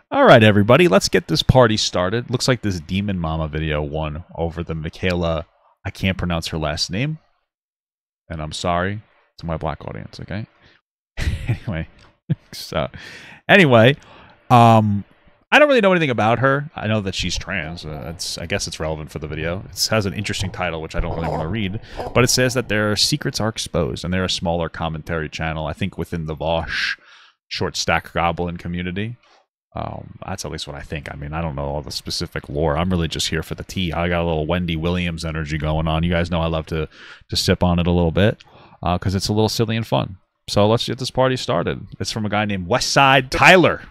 All right, everybody, let's get this party started. Looks like this Demon Mama video won over the Michaela. I can't pronounce her last name, and I'm sorry to my black audience. Okay. Anyway, I don't really know anything about her. I know that she's trans. I guess it's relevant for the video. It has an interesting title, which I don't really want to read, but it says that their secrets are exposed, and they're a smaller commentary channel, I think, within the Vaush short stack goblin community. That's at least what I think. I mean, I don't know all the specific lore. I'm really just here for the tea. I got a little Wendy Williams energy going on. You guys know I love to sip on it a little bit because it's a little silly and fun. So let's get this party started. It's from a guy named Westside Tyler.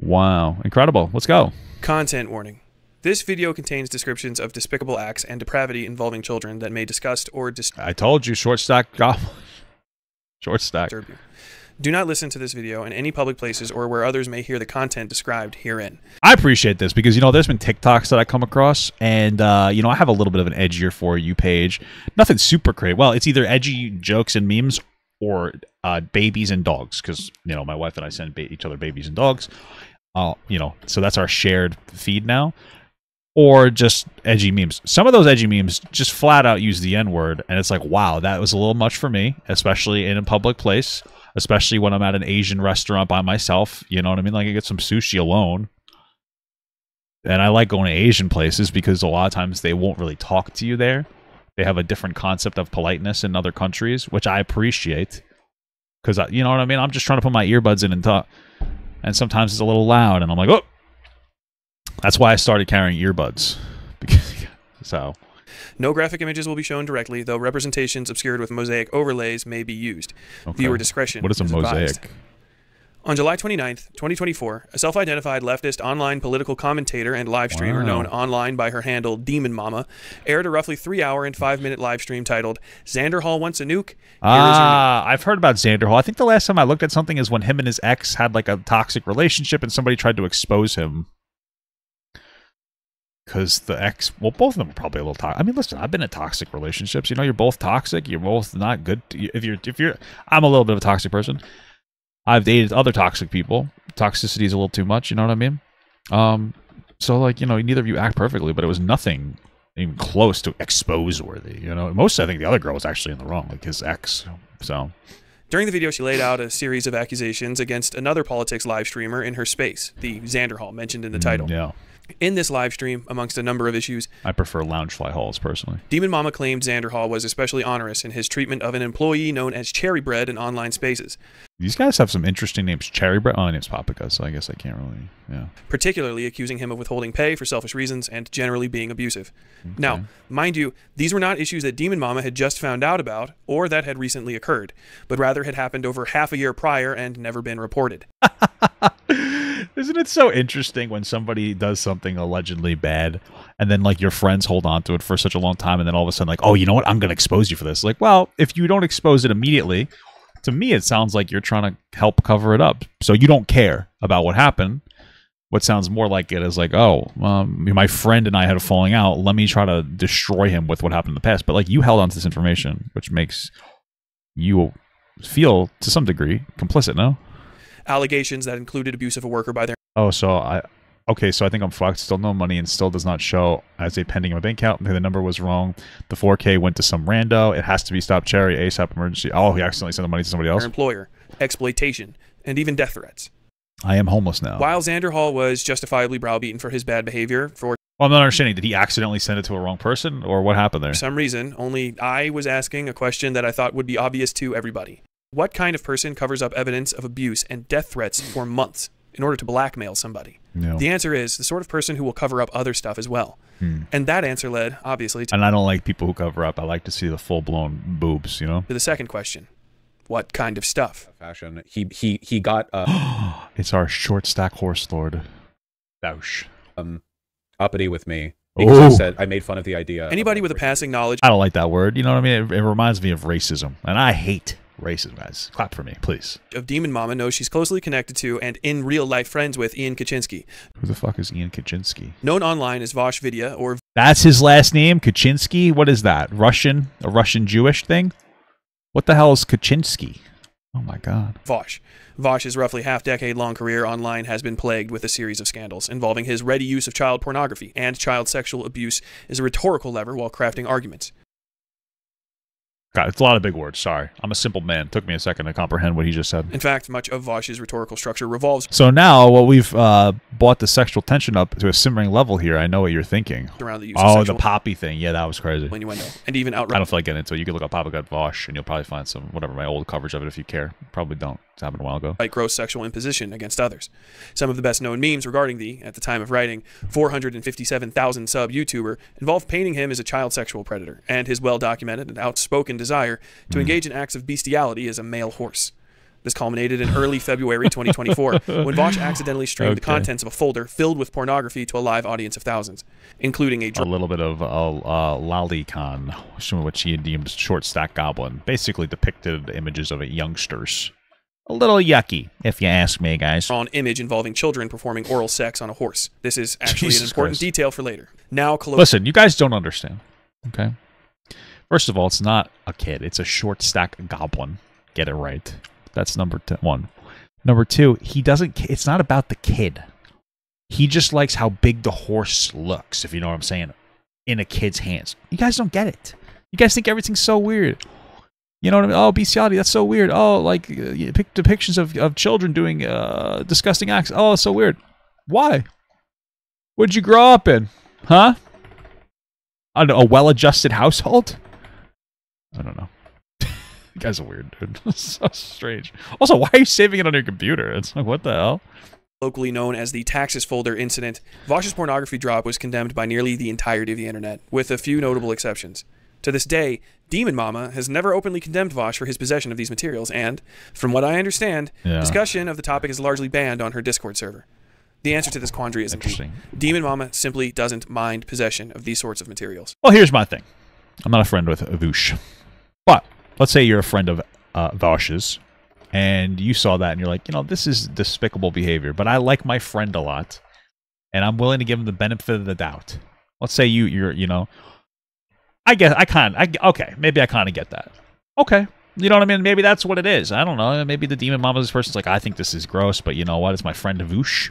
Wow. Incredible. Let's go. Content warning. This video contains descriptions of despicable acts and depravity involving children that may disgust or I told you, short stack goblin. Short stack. Disturb you. Do not listen to this video in any public places or where others may hear the content described herein. I appreciate this because, you know, there's been TikToks that I come across, and, you know, I have a little bit of an edgier For You page. Nothing super crazy. Well, it's either edgy jokes and memes or babies and dogs because, you know, my wife and I send each other babies and dogs. You know, so that's our shared feed now. Or just edgy memes. Some of those edgy memes just flat out use the N-word, and it's like, wow, that was a little much for me, especially in a public place. Especially when I'm at an Asian restaurant by myself. You know what I mean? Like, I get some sushi alone. And I like going to Asian places because a lot of times they won't really talk to you there. They have a different concept of politeness in other countries, which I appreciate. Because, you know what I mean? I'm just trying to put my earbuds in and talk. And sometimes it's a little loud, and I'm like, oh! That's why I started carrying earbuds. So... No graphic images will be shown directly, though representations obscured with mosaic overlays may be used. Okay. Viewer discretion What is a mosaic? advised. On July 29th, 2024, a self-identified leftist online political commentator and live streamer known online by her handle Demon Mama aired a roughly 3-hour and 5-minute live stream titled Xander Hall Wants a Nuke. I've heard about Xander Hall. I think the last time I looked at something is when him and his ex had like a toxic relationship and somebody tried to expose him. Because the ex, well, both of them are probably a little toxic. I mean, listen, I've been in toxic relationships. You know, you're both toxic. You're both not good. I'm a little bit of a toxic person. I've dated other toxic people. Toxicity is a little too much. You know what I mean? So, like, you know, neither of you act perfectly, but it was nothing even close to expose worthy. You know, most, I think the other girl was actually in the wrong, like his ex. So. During the video, she laid out a series of accusations against another politics live streamer in her space, the Xander Hall mentioned in the title. Yeah. In this live stream, amongst a number of issues, I prefer Loungefly Halls, personally. Demon Mama claimed Xander Hall was especially onerous in his treatment of an employee known as Cherry Bread in online spaces. These guys have some interesting names. Cherry Bread? Oh, my name's Paprika, so I guess I can't really, yeah. Particularly accusing him of withholding pay for selfish reasons and generally being abusive. Okay. Now, mind you, these were not issues that Demon Mama had just found out about or that had recently occurred, but rather had happened over half a year prior and never been reported. Isn't it so interesting when somebody does something allegedly bad and then, like, your friends hold on to it for such a long time and then all of a sudden, like, oh, you know what? I'm going to expose you for this. Like, well, if you don't expose it immediately, to me, it sounds like you're trying to help cover it up. So you don't care about what happened. What sounds more like it is like, oh, my friend and I had a falling out. Let me try to destroy him with what happened in the past. But, like, you held on to this information, which makes you feel, to some degree, complicit, no? Allegations that included abuse of a worker by their... Oh, so okay, so I think I'm fucked. Still no money and still does not show as a pending in my bank account. The number was wrong. The 4K went to some rando. It has to be Stop Cherry, ASAP emergency. Oh, he accidentally sent the money to somebody else. Their employer, exploitation, and even death threats. I am homeless now. While Xander Hall was justifiably browbeaten for his bad behavior, well, I'm not understanding. Did he accidentally send it to a wrong person, or what happened there? For some reason, only I was asking a question that I thought would be obvious to everybody. What kind of person covers up evidence of abuse and death threats for months in order to blackmail somebody? No. The answer is the sort of person who will cover up other stuff as well. And that answer led, obviously, and I don't like people who cover up. I like to see the full-blown boobs, you know? to the second question. What kind of stuff? Fashion. He got It's our short stack horse lord, Vaush. uppity with me because I said I made fun of the idea. Anybody with a passing knowledge I don't like that word. You know what I mean? It reminds me of racism, and I hate racism, guys. Clap for me, please. of Demon Mama knows she's closely connected to and in real life friends with Ian Kaczynski, Who the fuck is Ian Kaczynski? known online as Vaush Vidya or That's his last name, Kaczynski? What is that? Russian? A Russian Jewish thing? What the hell is Kaczynski? Oh my God. Vaush. Vaush's roughly half-decade-long career online has been plagued with a series of scandals involving his ready use of child pornography and child sexual abuse as a rhetorical lever while crafting arguments. God, it's a lot of big words. Sorry. I'm a simple man. It took me a second to comprehend what he just said. In fact, much of Vaush's rhetorical structure revolves So now, what we've brought the sexual tension up to a simmering level here. I know what you're thinking. around the use of Oh, sexual the poppy thing. Yeah, that was crazy. innuendo, and even I outright don't feel like getting into it. You can look up Papa Got Vaush, and you'll probably find some, whatever, my old coverage of it if you care. Probably don't. It's happened a while ago. gross sexual imposition against others. Some of the best-known memes regarding the, at the time of writing, 457,000 sub YouTuber involve painting him as a child sexual predator, and his well-documented and outspoken desire to engage in acts of bestiality as a male horse. This culminated in early February 2024, when Vaush accidentally streamed the contents of a folder filled with pornography to a live audience of thousands, including a little bit of lolicon, which he deemed short stack goblin, basically depicted images of youngsters. A little yucky, if you ask me, guys. drawn image involving children performing oral sex on a horse. This is actually Jesus an important Christ. detail for later. Now, Listen, you guys don't understand. Okay. First of all, it's not a kid. It's a short stack goblin. Get it right. That's number one. Number two, he doesn't. It's not about the kid. He just likes how big the horse looks, if you know what I'm saying, in a kid's hands. You guys don't get it. You guys think everything's so weird. You know what I mean? Oh, bestiality, that's so weird. Oh, like depictions of children doing disgusting acts. Oh, it's so weird. Why? What'd you grow up in? Huh? I don't know, a well-adjusted household? I don't know. You guys are weird, dude. So strange. Also, why are you saving it on your computer? It's like, what the hell? Locally known as the Taxes Folder incident, Vaush's pornography drop was condemned by nearly the entirety of the internet, with a few notable exceptions. To this day, Demon Mama has never openly condemned Vaush for his possession of these materials, and, from what I understand, discussion of the topic is largely banned on her Discord server. The answer to this quandary is Interesting. Demon Mama simply doesn't mind possession of these sorts of materials. Well, here's my thing. I'm not a friend with Vaush. But let's say you're a friend of Vaush's, and you saw that, and you're like, you know, this is despicable behavior, but I like my friend a lot, and I'm willing to give him the benefit of the doubt. Let's say you're you know, okay, maybe I kind of get that. Okay. You know what I mean? Maybe that's what it is. I don't know. Maybe the Demon Mama, this person's like, I think this is gross, but you know what? It's my friend Vaush.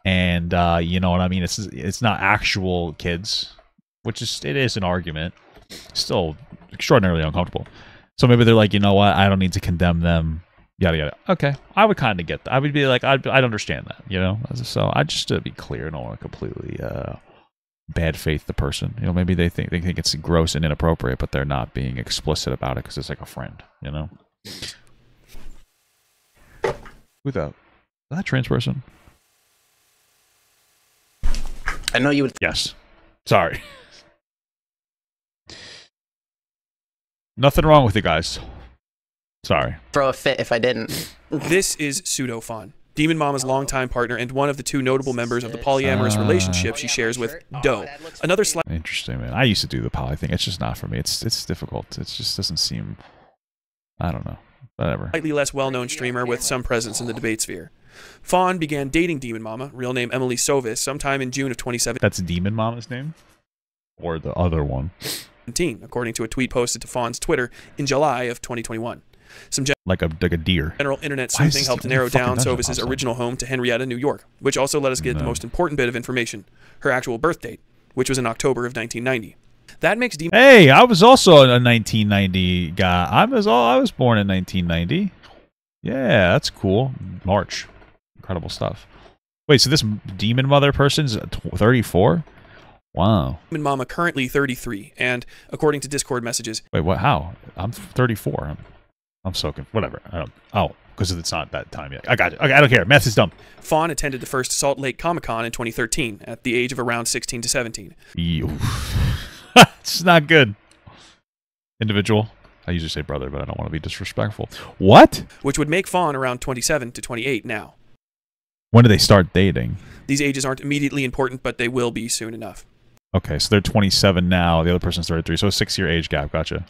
And you know what I mean? It's not actual kids, which it is an argument. Still extraordinarily uncomfortable. So maybe they're like, you know what? I don't need to condemn them. Yada yada. Okay, I would kind of get that. I would be like, I'd understand that. You know. So I just to be clear, I don't want to completely bad faith the person. You know, maybe they think it's gross and inappropriate, but they're not being explicit about it because it's like a friend. You know. Who that? Is that a trans person? I know you would. Yes. Sorry. Nothing wrong with you guys. Sorry. Throw a fit if I didn't. This is Pseudo-Fawn, Demon Mama's longtime partner and one of the two notable members of the polyamorous relationship she shares with Doe. Another Interesting, man. I used to do the poly thing. It's just not for me. It's difficult. It just doesn't seem. I don't know. Whatever. slightly less well-known streamer with some presence in the debate sphere. Fawn began dating Demon Mama, real name Emily Sovis, sometime in June of 2017. That's Demon Mama's name? Or the other one? According to a tweet posted to Fawn's Twitter in July of 2021. Some like a deer. General internet sleuthing helped narrow down Sovis's original home to Henrietta, New York, which also let us get the most important bit of information, her actual birth date, which was in October of 1990. That makes Demon... Hey, I was also a 1990 guy. I was born in 1990. Yeah, that's cool. March. Incredible stuff. Wait, so this Demon Mother person's 34? Wow. Demon Mama currently 33, and according to Discord messages... Wait, what? How? I'm 34. I'm so confused. Whatever. Oh, because it's not that time yet. I got it. Okay, I don't care. Math is dumb. Fawn attended the first Salt Lake Comic-Con in 2013 at the age of around 16 to 17. It's not good. Individual. I usually say brother, but I don't want to be disrespectful. What? Which would make Fawn around 27 to 28 now. When do they start dating? These ages aren't immediately important, but they will be soon enough. Okay, so they're 27 now. The other person's 33, so a 6-year age gap. Gotcha.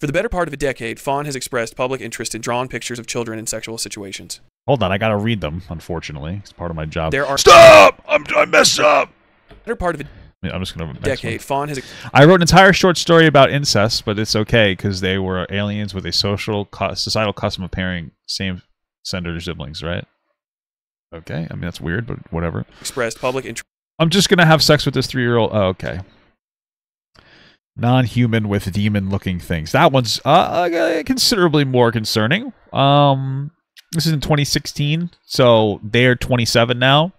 For the better part of a decade, Fawn has expressed public interest in drawn pictures of children in sexual situations. Hold on, I gotta read them, unfortunately. It's part of my job. There are... Stop! I messed up! Better part of it... I'm just gonna decade, Fawn has I wrote an entire short story about incest, but it's okay because they were aliens with a societal custom of pairing same-gender siblings, right? Okay, I mean that's weird, but whatever. expressed public interest. I'm just gonna have sex with this 3-year-old. Oh, okay. Non-human with demon-looking things. That one's considerably more concerning. This is in 2016, so they're 27 now.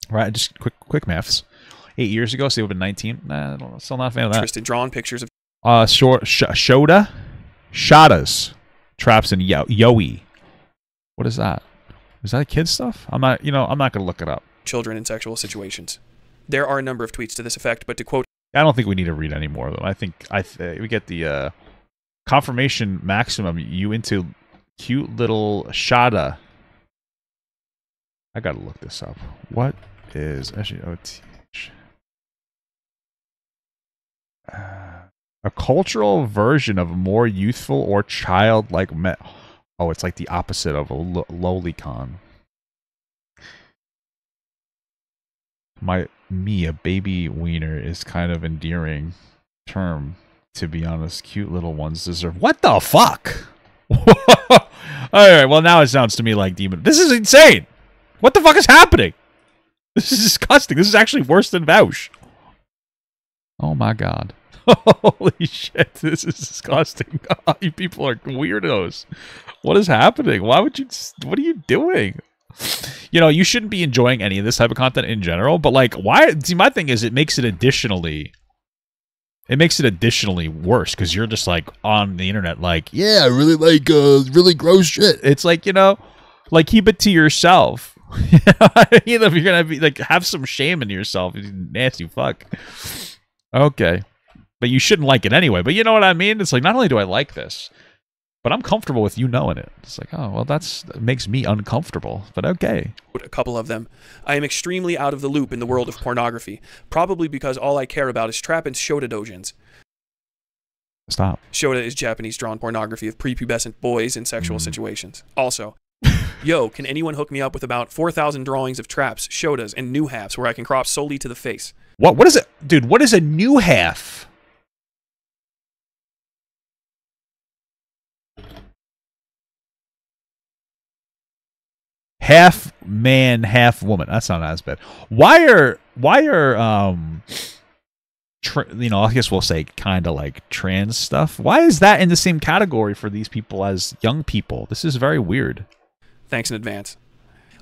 Right, just quick maths. 8 years ago, so they would have been 19. Nah, I don't know. Still not a fan of that. Interested, drawn pictures of Shadas, traps and Yowie. What is that? Is that kid stuff? I'm not gonna look it up. children in sexual situations. There are a number of tweets to this effect, but to quote, I don't think we need to read any more of them. I think we get the confirmation maximum. You into cute little Shada? I gotta look this up. What is actually OT? A cultural version of a more youthful or childlike oh, it's like the opposite of a lolicon. A baby wiener is kind of endearing term, to be honest. Cute little ones deserve. What the fuck? Alright, well now it sounds to me like demon. This is insane! What the fuck is happening? This is disgusting. This is actually worse than Vaush. Oh my god. Holy shit, this is disgusting. You people are weirdos. What is happening? Why would you... What are you doing? You know, you shouldn't be enjoying any of this type of content in general, but like, why... See, my thing is it makes it additionally worse, because you're just like on the internet like, yeah, I really like really gross shit. It's like, you know, like keep it to yourself. You know, if you're gonna be like, have some shame in yourself, you nasty fuck. Okay. But you shouldn't like it anyway. But you know what I mean? It's like, not only do I like this, but I'm comfortable with you knowing it. It's like, oh, well, that makes me uncomfortable. But okay. A couple of them. I am extremely out of the loop in the world of pornography, probably because all I care about is trap and shota dojins. Stop. Shota is Japanese drawn pornography of prepubescent boys in sexual situations. Also, yo, can anyone hook me up with about 4,000 drawings of traps, shotas, and new halves where I can crop solely to the face? What is it? Dude, what is a new half? Half man, half woman. That's not as bad. Why are you know, I guess we'll say kind of like trans stuff. Why is that in the same category for these people as young people? This is very weird. Thanks in advance.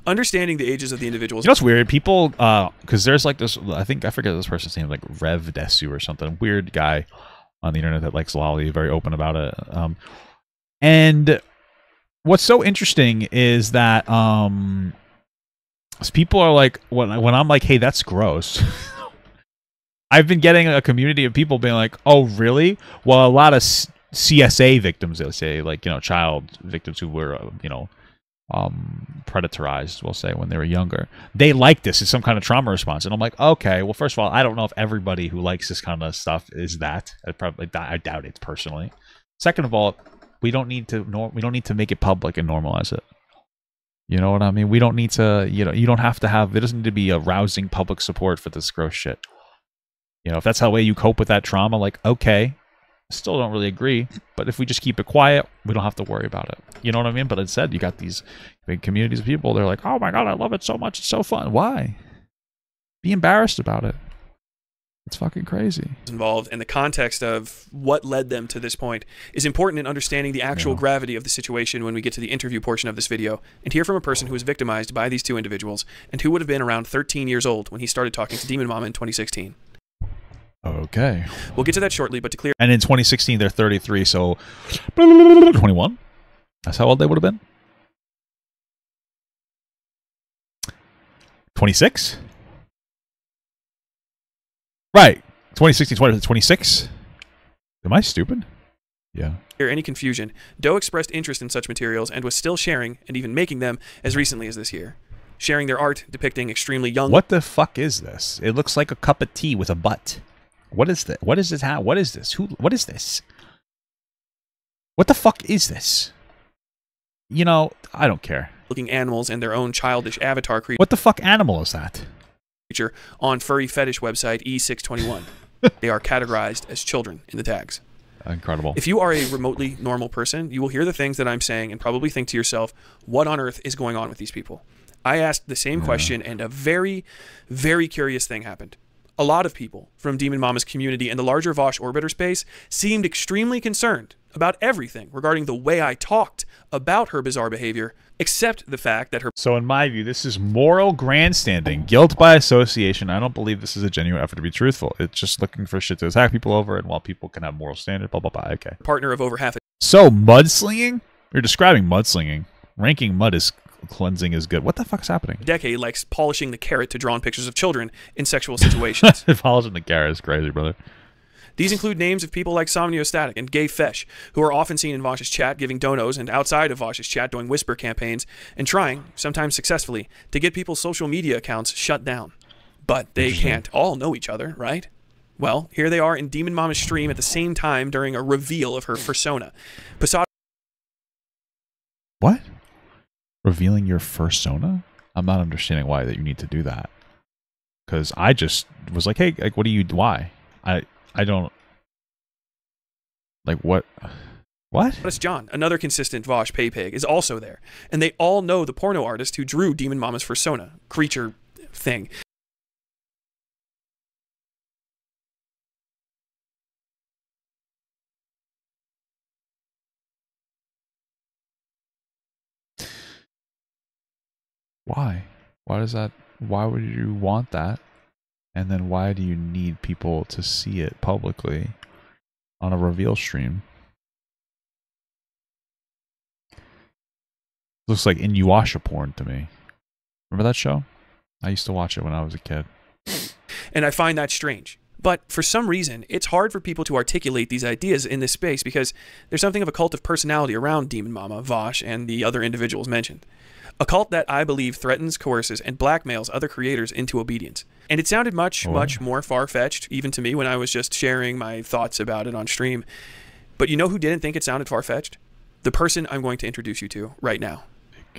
Understanding the ages of the individuals. You know what's weird? People, because there's like this, I forget this person's name, like Rev Desu or something. Weird guy on the internet that likes lolly, very open about it. And what's so interesting is that people are like, when I'm like, hey, that's gross. I've been getting a community of people being like, oh, really? Well, a lot of CSA victims, they'll say, like, you know, child victims who were, you know, predatorized, we'll say, when they were younger. They like this. It's some kind of trauma response. And I'm like, okay, well, first of all, I don't know if everybody who likes this kind of stuff is that. I doubt it personally. Second of all, we don't need to make it public and normalize it. You know what I mean? We don't need to, you know, you don't have to have, it doesn't need to be a rousing public support for this gross shit. You know, if that's how way you cope with that trauma, like, okay, still don't really agree, but if we just keep it quiet, we don't have to worry about it. You know what I mean? But instead, you got these big communities of people. They're like, oh my god, I love it so much. It's so fun. Why? Be embarrassed about it. It's fucking crazy. Involved, and the context of what led them to this point is important in understanding the actual gravity of the situation when we get to the interview portion of this video and hear from a person who was victimized by these two individuals and who would have been around 13 years old when he started talking to Demon Mama in 2016. Okay. We'll get to that shortly, but to clear... And in 2016, they're 33, so... 21? That's how old they would have been? 26? Right. 2016, 26? Am I stupid? Yeah. Hear any confusion, Doe expressed interest in such materials and was still sharing, and even making them, as recently as this year. Sharing their art depicting extremely young... What the fuck is this? It looks like a cup of tea with a butt. What is this? What is this? How? What is this? Who? What is this? What the fuck is this? You know, I don't care. Looking animals and their own childish avatar creatures What the fuck animal is that? creature on furry fetish website E621. They are categorized as children in the tags. Incredible. If you are a remotely normal person, you will hear the things that I'm saying and probably think to yourself, what on earth is going on with these people? I asked the same question, and a very, very curious thing happened. A lot of people from Demon Mama's community and the larger Vaush orbiter space seemed extremely concerned about everything regarding the way I talked about her bizarre behavior, except the fact that her... So in my view, this is moral grandstanding, guilt by association. I don't believe this is a genuine effort to be truthful. It's just looking for shit to attack people over, and while people can have moral standard, blah, blah, blah. Okay. partner of over half a So mudslinging? You're describing mudslinging. Ranking mud is cleansing is good. What the fuck is happening? decade likes polishing the carrot to draw on pictures of children in sexual situations. Polishing the carrot is crazy, brother. These include names of people like Somniostatic and Gay Fesh, who are often seen in Vaush's chat giving donos and outside of Vaush's chat doing whisper campaigns and trying, sometimes successfully, to get people's social media accounts shut down. But they can't all know each other, right? Well, here they are in Demon Mama's stream at the same time during a reveal of her persona. What? Revealing your fursona? I'm not understanding why that you need to do that. Because I just was like, hey, like, what do you... Why? I don't... Like, what? What? Notice John, another consistent Vaush pay pig, is also there. And they all know the porno artist who drew Demon Mama's persona, creature thing. Why? Why does that... Why would you want that? And then why do you need people to see it publicly on a reveal stream? Looks like Inuyasha porn to me. Remember that show? I used to watch it when I was a kid. And I find that strange. But for some reason, it's hard for people to articulate these ideas in this space because there's something of a cult of personality around Demon Mama, Vaush, and the other individuals mentioned. A cult that I believe threatens, coerces, and blackmails other creators into obedience. And it sounded much more far-fetched, even to me, when I was just sharing my thoughts about it on stream. But you know who didn't think it sounded far-fetched? The person I'm going to introduce you to right now.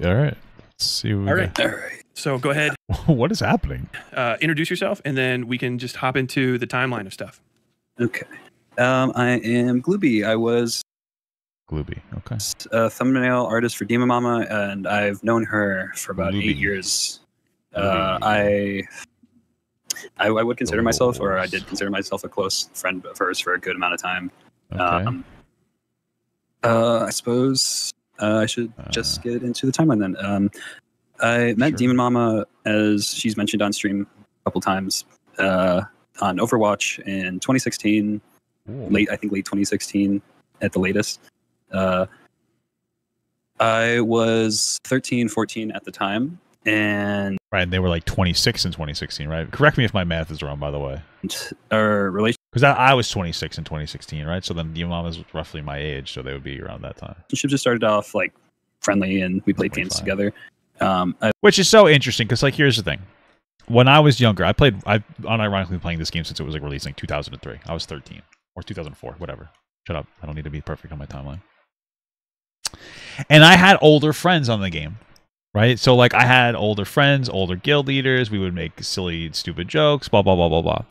All right. Let's see what we got. All right. So go ahead. What is happening? Introduce yourself, and then we can just hop into the timeline of stuff. Okay. I am Glooby. I was Glooby. Okay. a thumbnail artist for Demon Mama, and I've known her for about 8 years. I would consider myself, or I did consider myself, a close friend of hers for a good amount of time. Okay. I suppose I should just get into the timeline then. I met Demon Mama, as she's mentioned on stream a couple times, on Overwatch in 2016, late 2016 at the latest. I was 13, 14 at the time, and right, and they were like 26 in 2016, right? Correct me if my math is wrong, by the way. our relationship Because I was 26 in 2016, right? So then your mom is roughly my age, so they would be around that time. just started off like friendly, and we played games together. Which is so interesting, because like here's the thing. When I was younger, I've unironically playing this game since it was like released in 2003. I was 13 or 2004, whatever. Shut up. I don't need to be perfect on my timeline. And I had older friends on the game, right? So like I had older friends, older guild leaders. We would make silly, stupid jokes, blah, blah, blah, blah, blah.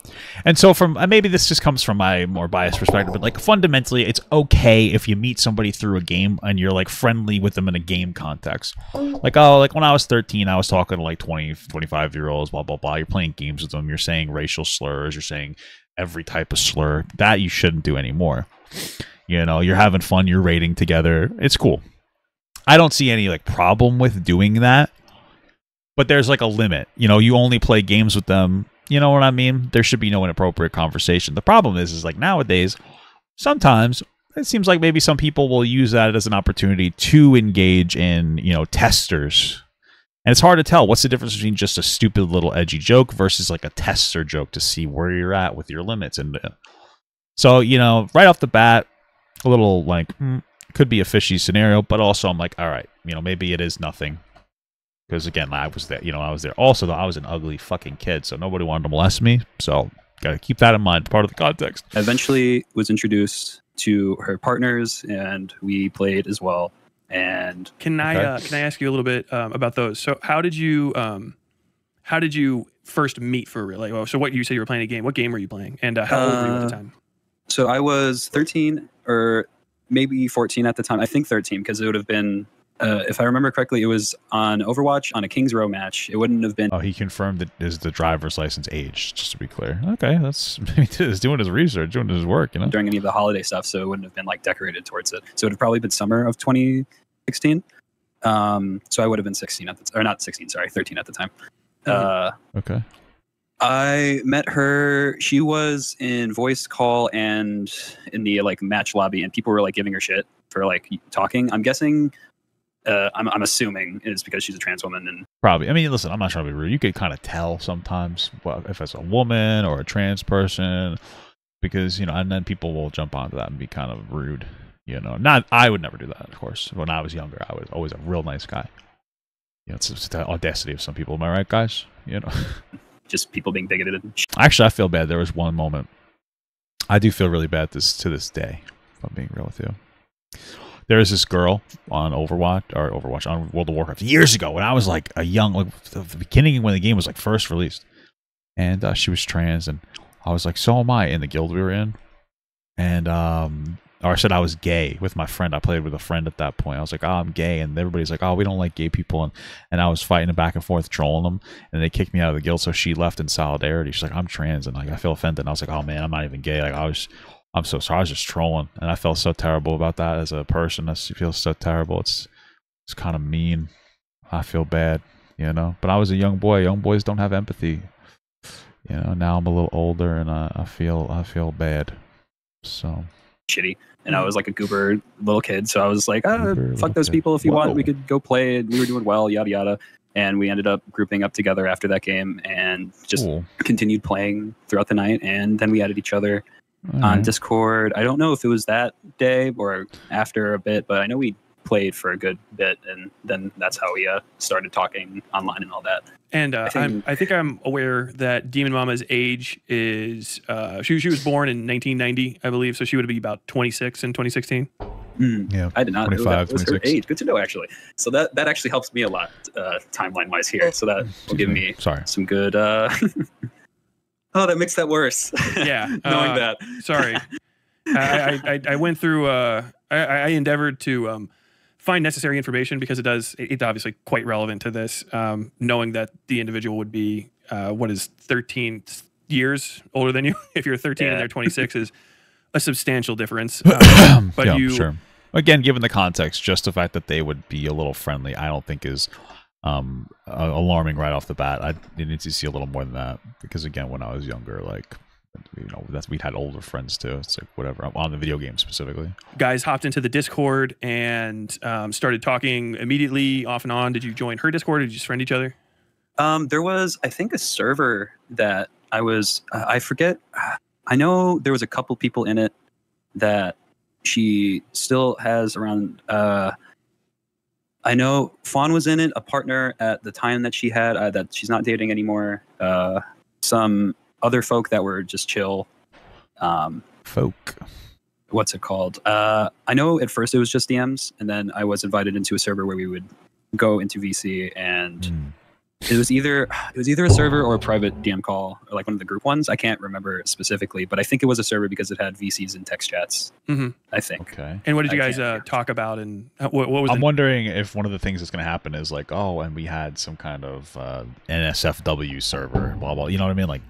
And so from, maybe this just comes from my more biased perspective, but like fundamentally, it's okay if you meet somebody through a game and you're like friendly with them in a game context. Like, oh, like when I was 13, I was talking to like 20, 25-year-olds, blah, blah, blah. You're playing games with them. You're saying racial slurs. You're saying every type of slur. That you shouldn't do anymore. You know, you're having fun. You're raiding together. It's cool. I don't see any like problem with doing that, but there's like a limit. You know, you only play games with them. You know what I mean? There should be no inappropriate conversation. The problem is like nowadays, sometimes it seems like maybe some people will use that as an opportunity to engage in, you know, testers. And it's hard to tell what's the difference between just a stupid little edgy joke versus like a tester joke to see where you're at with your limits. And so, you know, right off the bat, a little like could be a fishy scenario, but also I'm like, all right, you know, maybe it is nothing. Because again, I was there, you know, I was there. Also, though, I was an ugly fucking kid, so nobody wanted to molest me. So gotta keep that in mind, part of the context. Eventually was introduced to her partners, and we played as well. And Can I ask you a little bit about those? So how did you how did you first meet for real? Like, so what you said you were playing a game. What game were you playing? And how old were you at the time? So I was 13 or maybe 14 at the time. I think 13 because it would have been, if I remember correctly, it was on Overwatch on a Kings Row match. It wouldn't have been. Oh, he confirmed that is the driver's license age, just to be clear. Okay, that's he's doing his research, doing his work, you know. During any of the holiday stuff, so it wouldn't have been like decorated towards it. So it would have probably been summer of 2016. So I would have been 16 at the or not 16, sorry, 13 at the time. Okay. I met her. She was in voice call and in the like match lobby, and people were like giving her shit for like talking. I'm guessing, I'm assuming it's because she's a trans woman and Probably. I mean, listen, I'm not trying to be rude. You could kind of tell sometimes if it's a woman or a trans person, because and then people will jump onto that and be kind of rude. Not I would never do that, of course. When I was younger, I was always a real nice guy. It's the audacity of some people. Am I right, guys? just people being bigoted. Actually, I feel bad. There was one moment. I do feel really bad to this day, if I'm being real with you. There was this girl on Overwatch on World of Warcraft years ago when I was like a young, like the beginning when the game was like first released, and she was trans, and I was like, so am I, in the guild we were in, and or I said I was gay with my friend. I played with a friend at that point. I was like, oh, I'm gay, and everybody's like, oh, we don't like gay people, and I was fighting back and forth, trolling them, and they kicked me out of the guild. So she left in solidarity. She's like, I'm trans, and like I feel offended. And I was like, oh man, I'm not even gay. Like I'm so sorry. I was just trolling, and I felt so terrible about that as a person. I feel so terrible. It's kind of mean. I feel bad, But I was a young boy. Young boys don't have empathy. Now I'm a little older, and I feel bad. So shitty. And I was like a goober little kid, so I was like, fuck those kid. people. If you Whoa. want, we could go play. And we were doing well, yada yada. And we ended up grouping up together after that game, and just continued playing throughout the night. And then we added each other on Discord. I don't know if it was that day or after a bit, but I know we played for a good bit, and then that's how we started talking online and all that. And I think I'm aware that Demon Mama's age is she was born in 1990, I believe, so she would be about 26 in 2016. Yeah, I did not 25, know that was her 26. age. Good to know, actually. So that actually helps me a lot timeline wise here. So that will give me some good. Oh, that makes that worse. Yeah, knowing that. Sorry, I went through. I endeavored to find necessary information because it's obviously quite relevant to this. Knowing that the individual would be 13 years older than you. If you're 13 and they're 26 is a substantial difference. But yeah, sure. Again, given the context, just the fact that they would be a little friendly, I don't think is alarming right off the bat. I need to see a little more than that, because again, when I was younger, like we'd had older friends too. It's like whatever. I'm on the video game specifically. Guys hopped into the Discord and started talking immediately, off and on. Did you join her Discord, or did you just friend each other? There was, I think, a server that I was. I forget. I know there was a couple people in it that she still has around. I know Fawn was in it, a partner at the time that she had that she's not dating anymore. Some other folk that were just chill. Folk. What's it called? I know at first it was just DMs, and then I was invited into a server where we would go into VC, and it was either a server or a private DM call, or like one of the group ones. I can't remember specifically, but I think it was a server because it had VCs and text chats. I think. Okay. And what did you guys talk about? And what was? I'm wondering if one of the things that's going to happen is like, oh, and we had some kind of NSFW server, blah blah. You know what I mean? Like,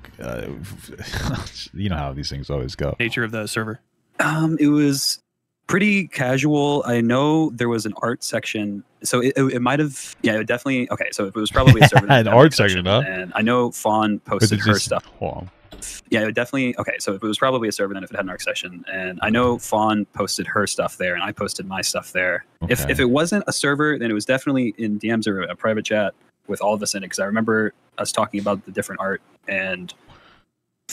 you know how these things always go. Nature of the server. It was pretty casual. I know there was an art section, so it might have. Yeah, it definitely. Okay, so it was probably a server. An art section, huh? And I know Fawn posted her stuff. Hold on. Yeah, it definitely. Okay, so it was probably a server then if it had an art section, and I know Fawn posted her stuff there, and I posted my stuff there. Okay. If it wasn't a server, then it was definitely in DMs or a private chat with all of us in it, because I remember us talking about the different art and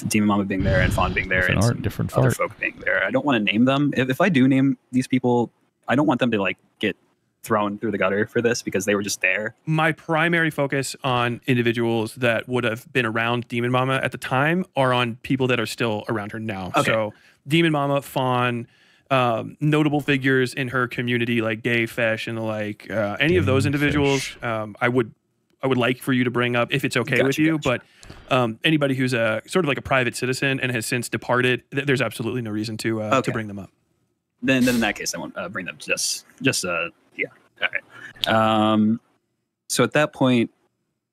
Demon Mama being there and Fawn being there, different and art, different other fart. folk being there. I don't want to name them. If I do name these people, I don't want them to like get thrown through the gutter for this, because they were just there. My primary focus on individuals that would have been around Demon Mama at the time are on people that are still around her now. Okay. So Demon Mama, Fawn, notable figures in her community like Gay, Fesh, and like any of those individuals, I would I would like for you to bring up if it's okay with you. Gotcha. But anybody who's a sort of like a private citizen and has since departed, there's absolutely no reason to bring them up. Then in that case, I won't bring them. Yeah. All right. So at that point,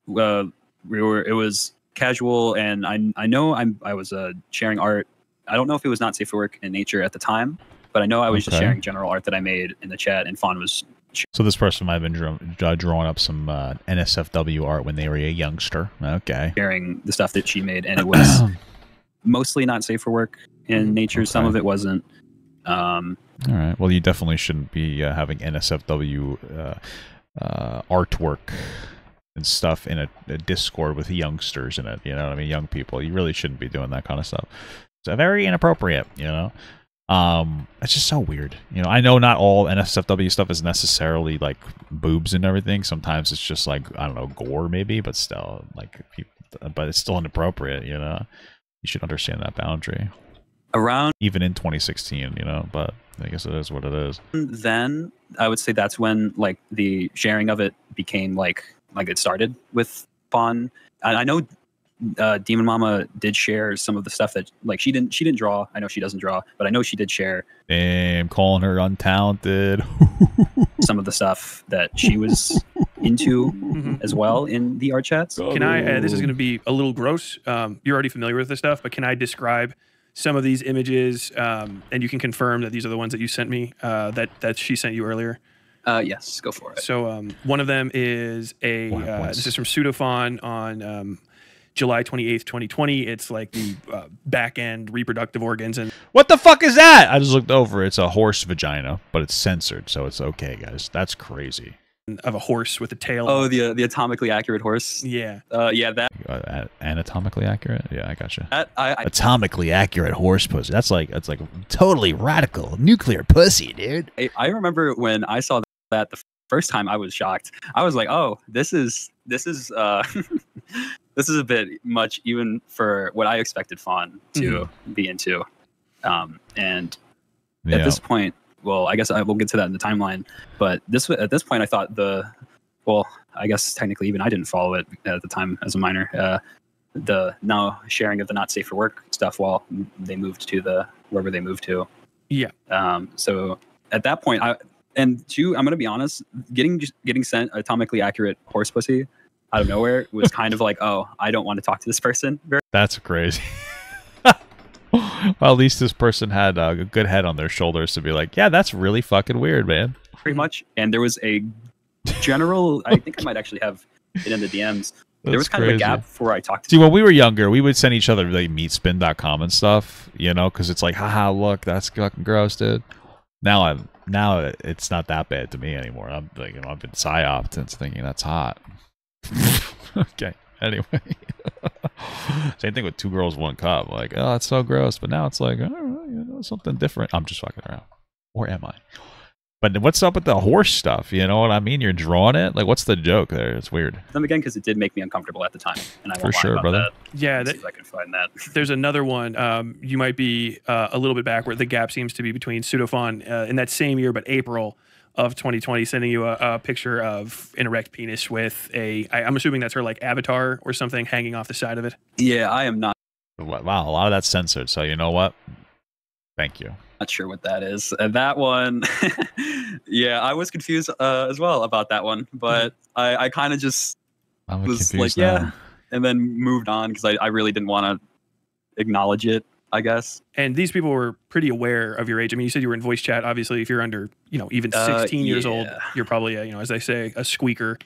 it was casual, and I know I was sharing art. I don't know if it was not safe for work in nature at the time, but I know I was just sharing general art that I made in the chat, and Fawn was. So this person might have been drawing up some NSFW art when they were a youngster. Okay. Sharing the stuff that she made, and it was mostly not safe for work in nature. Some of it wasn't. All right. Well, you definitely shouldn't be having NSFW artwork and stuff in a Discord with youngsters in it. You know what I mean? Young people. You really shouldn't be doing that kind of stuff. It's very inappropriate, you know? It's just so weird. You know, I know not all NSFW stuff is necessarily like boobs and everything. Sometimes it's just like, I don't know, gore maybe, but still, like, but it's still inappropriate, you know? You should understand that boundary. Around even in 2016, you know, but I guess it is what it is. Then I would say that's when like the sharing of it became like it started with Fawn. I know Demon Mama did share some of the stuff that like she didn't draw. I know she doesn't draw, but I know she did share. Damn, calling her untalented. Some of the stuff that she was into as well in the art chats. Can I? This is going to be a little gross. You're already familiar with this stuff, but can I describe some of these images, and you can confirm that these are the ones that you sent me, that she sent you earlier? Yes, go for it. So one of them is this is from Pseudophon on July 28th, 2020. It's like the back end reproductive organs. And what the fuck is that? I just looked over. It's a horse vagina, but it's censored, so it's okay, guys. That's crazy. Of a horse with a tail. Oh, the atomically accurate horse. Yeah. Yeah, that anatomically accurate. Yeah, I gotcha. Atomically accurate horse pussy. That's like totally radical nuclear pussy, dude. I remember when I saw that the first time, I was shocked. I was like, oh, this is this is a bit much even for what I expected Fawn to be into. And at this point, well, I guess I will get to that in the timeline. But at this point, I thought I guess technically even I didn't follow it at the time as a minor. The now sharing of the not safe for work stuff while they moved to wherever they moved to. Yeah. So at that point, I'm going to be honest, getting sent atomically accurate horse pussy out of nowhere was kind of like, oh, I don't want to talk to this person. That's crazy. Well, at least this person had a good head on their shoulders to be like, yeah, that's really fucking weird, man. Pretty much. And there was a general, I think I might actually have it in the DMs. There was kind of a gap before I talked to See, when we were younger, we would send each other like meatspin.com and stuff, you know, because it's like, haha, look, that's fucking gross, dude. Now it's not that bad to me anymore. I'm like, I've been psyoped since thinking that's hot. Okay. Anyway, same thing with 2 Girls, 1 Cup. Like, oh, it's so gross. But now it's like, oh, something different. I'm just fucking around, or am I? But what's up with the horse stuff? You know what I mean? You're drawing it. Like, what's the joke there? It's weird. Them again because it did make me uncomfortable at the time, and I for sure, brother. That. Yeah, see if I can find that. There's another one. You might be a little bit back where the gap seems to be between Pseudophon in that same year, but April of 2020, sending you a picture of an erect penis with I'm assuming that's her like avatar or something hanging off the side of it. Yeah, I am not. Wow, a lot of that's censored. So you know what? Thank you. Not sure what that is. And that one, yeah, I was confused as well about that one, but I kind of just was like, yeah, and then moved on because I really didn't want to acknowledge it, I guess. And these people were pretty aware of your age. I mean, you said you were in voice chat. Obviously, if you're under, even 16 years old, you're probably, as they say, a squeaker.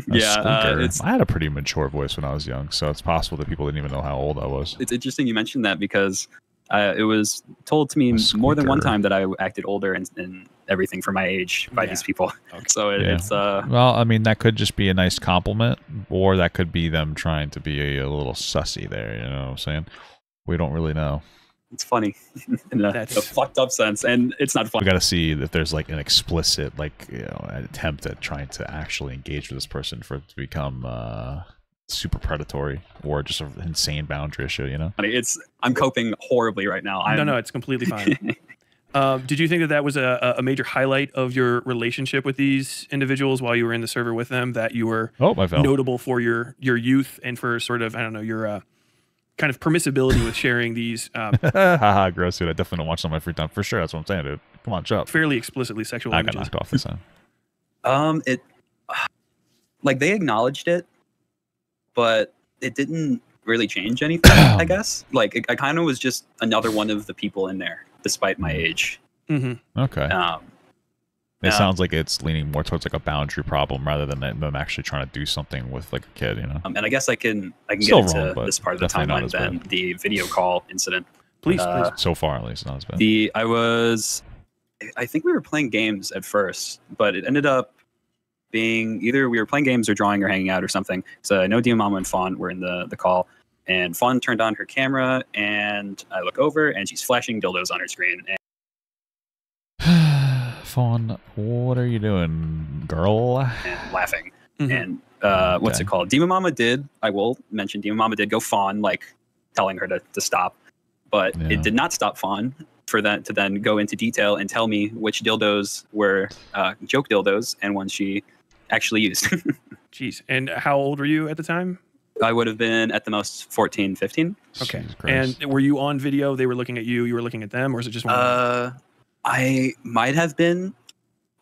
Yeah, I had a pretty mature voice when I was young, so it's possible that people didn't even know how old I was. It's interesting you mentioned that because it was told to me more than one time that I acted older and everything for my age by these people. Okay. So it's well, I mean, that could just be a nice compliment, or that could be them trying to be a little sussy there. You know what I'm saying? We don't really know. It's funny in a fucked up sense, and it's not funny. We got to see if there's like an explicit, an attempt at trying to actually engage with this person for it to become super predatory or just an insane boundary issue. You know, I'm coping horribly right now. No, it's completely fine. Did you think that that was a major highlight of your relationship with these individuals while you were in the server with them? That you were notable for your youth and for sort of, I don't know, your kind of permissibility with sharing these haha, gross, dude. I definitely don't watch them on my free time for sure. That's what I'm saying, dude. Come on, shut up. fairly explicitly sexual I got images. knocked off this time. It like they acknowledged it, but it didn't really change anything. I guess like I kind of was just another one of the people in there, despite my age. Mm-hmm. Okay. It sounds like it's leaning more towards like a boundary problem rather than them actually trying to do something with like a kid, you know. And I guess I can Still get wrong, into but this part of the definitely not timeline as then, bad. the video call incident. Please. So far, at least, not as bad. I think we were playing games at first, but it ended up being either we were playing games or drawing or hanging out or something. So I know Demon Mama and Fawn were in the call, and Fawn turned on her camera, and I look over, and she's flashing dildos on her screen. Fawn, what are you doing, girl? And laughing. Mhm. And what's it called? Demon Mama did, I will mention, Demon Mama did go Fawn, like telling her to stop, but it did not stop Fawn for that to then go into detail and tell me which dildos were joke dildos and ones she actually used. Jeez. And how old were you at the time? I would have been at the most 14, 15. Okay. Jesus Christ. And were you on video? They were looking at you. You were looking at them, or is it just one? I might have been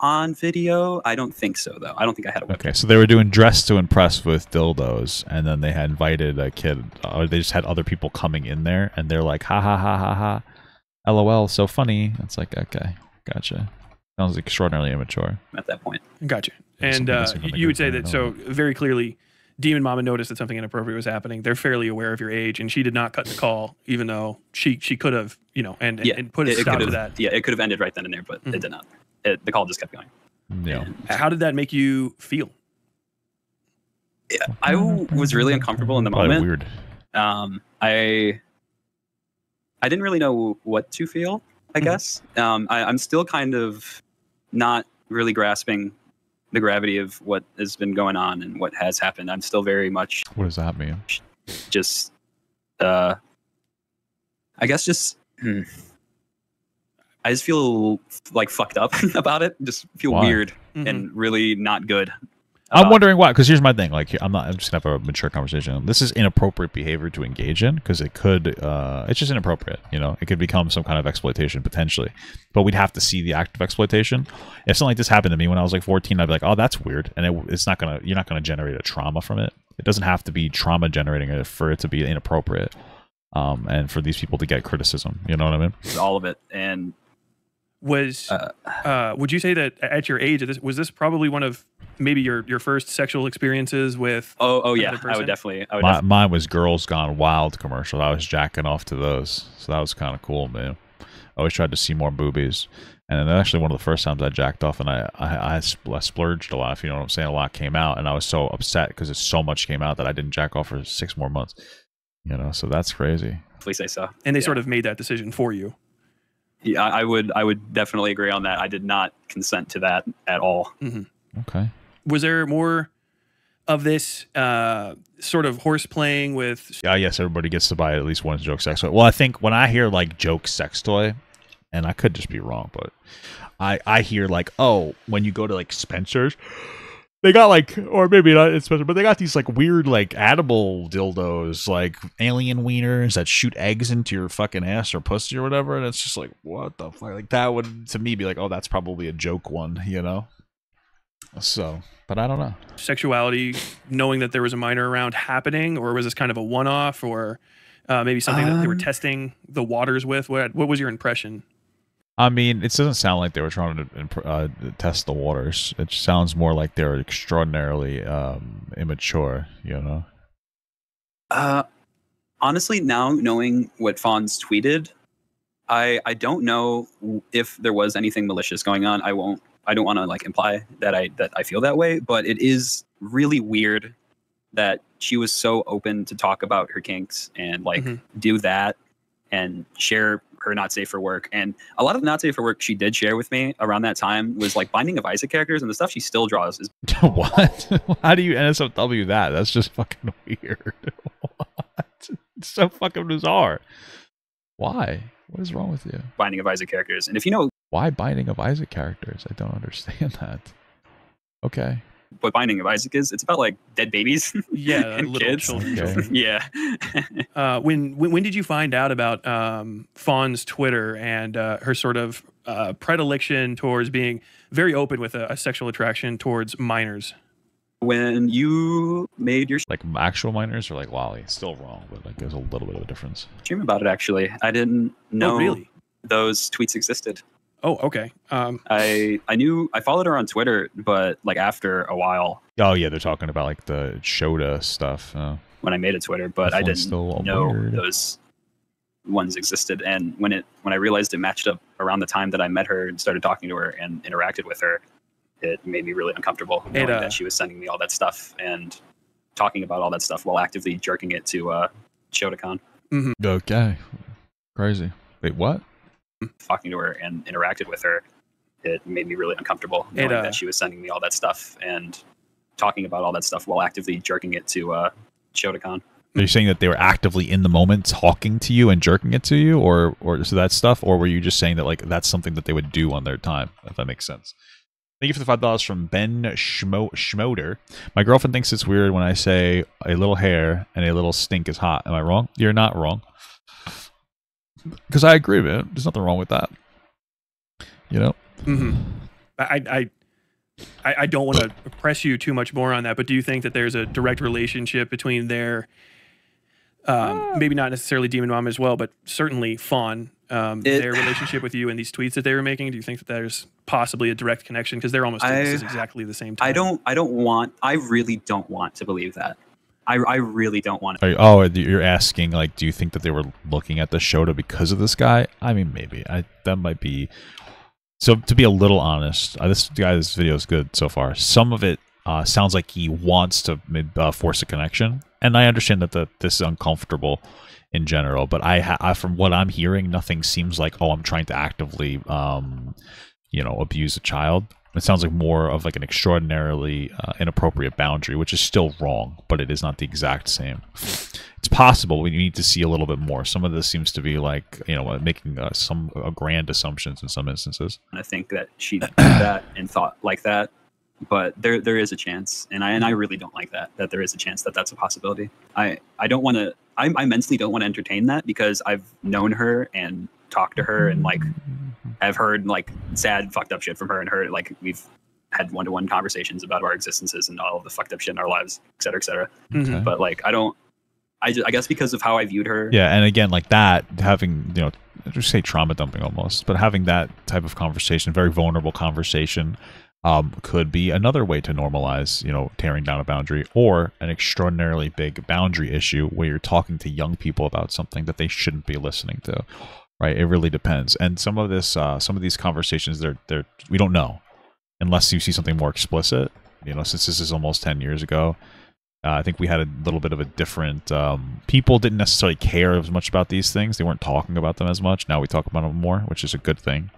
on video. I don't think so, though. I don't think I had a webcam. Okay, so they were doing dress to impress with dildos, and then they had invited a kid, or they just had other people coming in there, and they're like, ha ha ha ha ha, LOL, so funny. It's like, okay, gotcha. Sounds extraordinarily immature. At that point. Gotcha. There's And something missing from the you would say group, that, I so don't very clearly, Demon Mama noticed that something inappropriate was happening. They're fairly aware of your age, and she did not cut the call, even though she could have, you know, and put a stop could to have, that. Yeah, it could have ended right then and there, but it did not. The call just kept going. Yeah. How did that make you feel? I was really uncomfortable in the Probably moment. weird. I didn't really know what to feel, I guess. I'm still kind of not really grasping the gravity of what has been going on and what has happened. I'm still very much What does that mean? just, I guess just, I just feel like fucked up about it. Just feel Why? weird and really not good. I'm wondering why, because here's my thing. Like, I'm just gonna have a mature conversation. This is inappropriate behavior to engage in, because it could, it's just inappropriate. You know, it could become some kind of exploitation potentially. But we'd have to see the act of exploitation. If something like this happened to me when I was like 14, I'd be like, oh, that's weird, and it's not gonna, you're not gonna generate a trauma from it. It doesn't have to be trauma generating for it to be inappropriate, and for these people to get criticism. You know what I mean? All of it. And Was would you say that at your age, was this probably one of maybe your first sexual experiences with? Oh yeah, another I would person? definitely. Mine was Girls Gone Wild commercial. I was jacking off to those, so that was kind of cool, man. I always tried to see more boobies, and then actually one of the first times I jacked off, and I splurged a lot. If you know what I'm saying, a lot came out, and I was so upset because so much came out that I didn't jack off for 6 more months. You know, so that's crazy. Please say so. And they sort of made that decision for you. Yeah, I would definitely agree on that. I did not consent to that at all. Okay. Was there more of this sort of horse playing with? Yes, everybody gets to buy at least one joke sex toy. Well, I think when I hear like joke sex toy, and I could just be wrong, but I hear like, oh, when you go to like Spencer's, they got like, or maybe not in Spencer, but they got these like weird like edible dildos, like alien wieners that shoot eggs into your fucking ass or pussy or whatever, and it's just like, what the fuck? Like that would to me be like, oh, that's probably a joke one, you know? So, but I don't know. Sexuality, knowing that there was a minor around happening, or was this kind of a one-off, or maybe something that they were testing the waters with? What was your impression? I mean, it doesn't sound like they were trying to test the waters. It sounds more like they were extraordinarily immature, you know? Honestly, now knowing what Fawn's tweeted, I don't know if there was anything malicious going on. I don't want to like imply that I feel that way, but it is really weird that she was so open to talk about her kinks and like do that and share her not safe for work. And a lot of the not safe for work she did share with me around that time was like Binding of Isaac characters, and the stuff she still draws is what? How do you NSFW that? That's just fucking weird. What? It's so fucking bizarre. Why? What is wrong with you? Binding of Isaac characters. And if you know Why Binding of Isaac characters? I don't understand that. Okay. what Binding of Isaac is, it's about like dead babies Yeah, and little kids. children. Okay. Yeah. When did you find out about Fawn's Twitter and her sort of predilection towards being very open with a sexual attraction towards minors? When you made your Like actual minors or like Wally? Still wrong, but like there's a little bit of a difference. stream about it, actually, I didn't know Oh, really? those tweets existed. Oh, okay. I followed her on Twitter, but like after a while Oh yeah, they're talking about like the Shota stuff. when I made a Twitter, but I This one's didn't still know weird. those ones existed. And when I realized it matched up around the time that I met her and started talking to her and interacted with her, it made me really uncomfortable knowing that she was sending me all that stuff and talking about all that stuff while actively jerking it to Shotokan. Okay. Crazy. Wait, what? Talking to her and interacted with her, it made me really uncomfortable knowing that she was sending me all that stuff and talking about all that stuff while actively jerking it to Shotokan. Are you saying that they were actively in the moment talking to you and jerking it to you, or so that stuff, or were you just saying that like that's something that they would do on their time? If that makes sense. Thank you for the $5 from Ben Schmoder. My girlfriend thinks it's weird when I say a little hair and a little stink is hot. Am I wrong? You're not wrong. Because I agree, man. There's nothing wrong with that. You know? Mm-hmm. I don't want to press you too much more on that, but do you think that there's a direct relationship between their, maybe not necessarily Demon Mom as well, but certainly Fawn, their relationship with you and these tweets that they were making? Do you think that there's possibly a direct connection? Because they're almost doing this exactly the same time. I really don't want to believe that. I really don't want to. Oh, you're asking, like, do you think that they were looking at the Shota because of this guy? I mean, maybe. That might be... So, to be a little honest, this video is good so far. Some of it sounds like he wants to force a connection, and I understand that this is uncomfortable in general, but I from what I'm hearing, nothing seems like, oh, I'm trying to actively, abuse a child. It sounds like more of like an extraordinarily inappropriate boundary, which is still wrong, but it is not the exact same. It's possible. We need to see a little bit more. Some of this seems to be like, making some grand assumptions in some instances. I think that she did that and thought like that, but there is a chance, and I really don't like that there is a chance that that's a possibility. I don't want to. I mentally don't want to entertain that because I've known her and talked to her and like I've heard like sad fucked up shit from her, and her like we've had one-to-one conversations about our existences and all of the fucked up shit in our lives, et cetera, et cetera. Okay. But like I guess because of how I viewed her. Yeah, and again, like that, having, just say trauma dumping almost, but having that type of conversation, very vulnerable conversation, could be another way to normalize, tearing down a boundary, or an extraordinarily big boundary issue where you're talking to young people about something that they shouldn't be listening to. Right? It really depends. And some of these conversations, we don't know unless you see something more explicit. Since this is almost 10 years ago. I think we had a little bit of a different... people didn't necessarily care as much about these things. They weren't talking about them as much. Now we talk about them more, which is a good thing.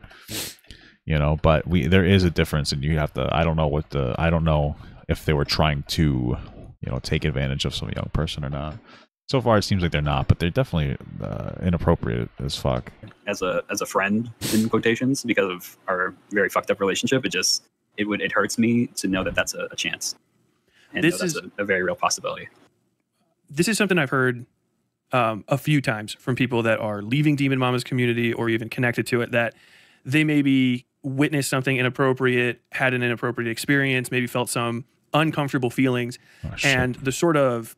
But there is a difference, and you have to... I don't know if they were trying to, take advantage of some young person or not. So far, it seems like they're not, but they're definitely inappropriate as fuck. As a friend, in quotations, because of our very fucked up relationship, it hurts me to know that that's a chance. And This that's is a very real possibility. This is something I've heard a few times from people that are leaving Demon Mama's community or even connected to it, that they maybe witnessed something inappropriate, had an inappropriate experience, maybe felt some uncomfortable feelings, and the sort of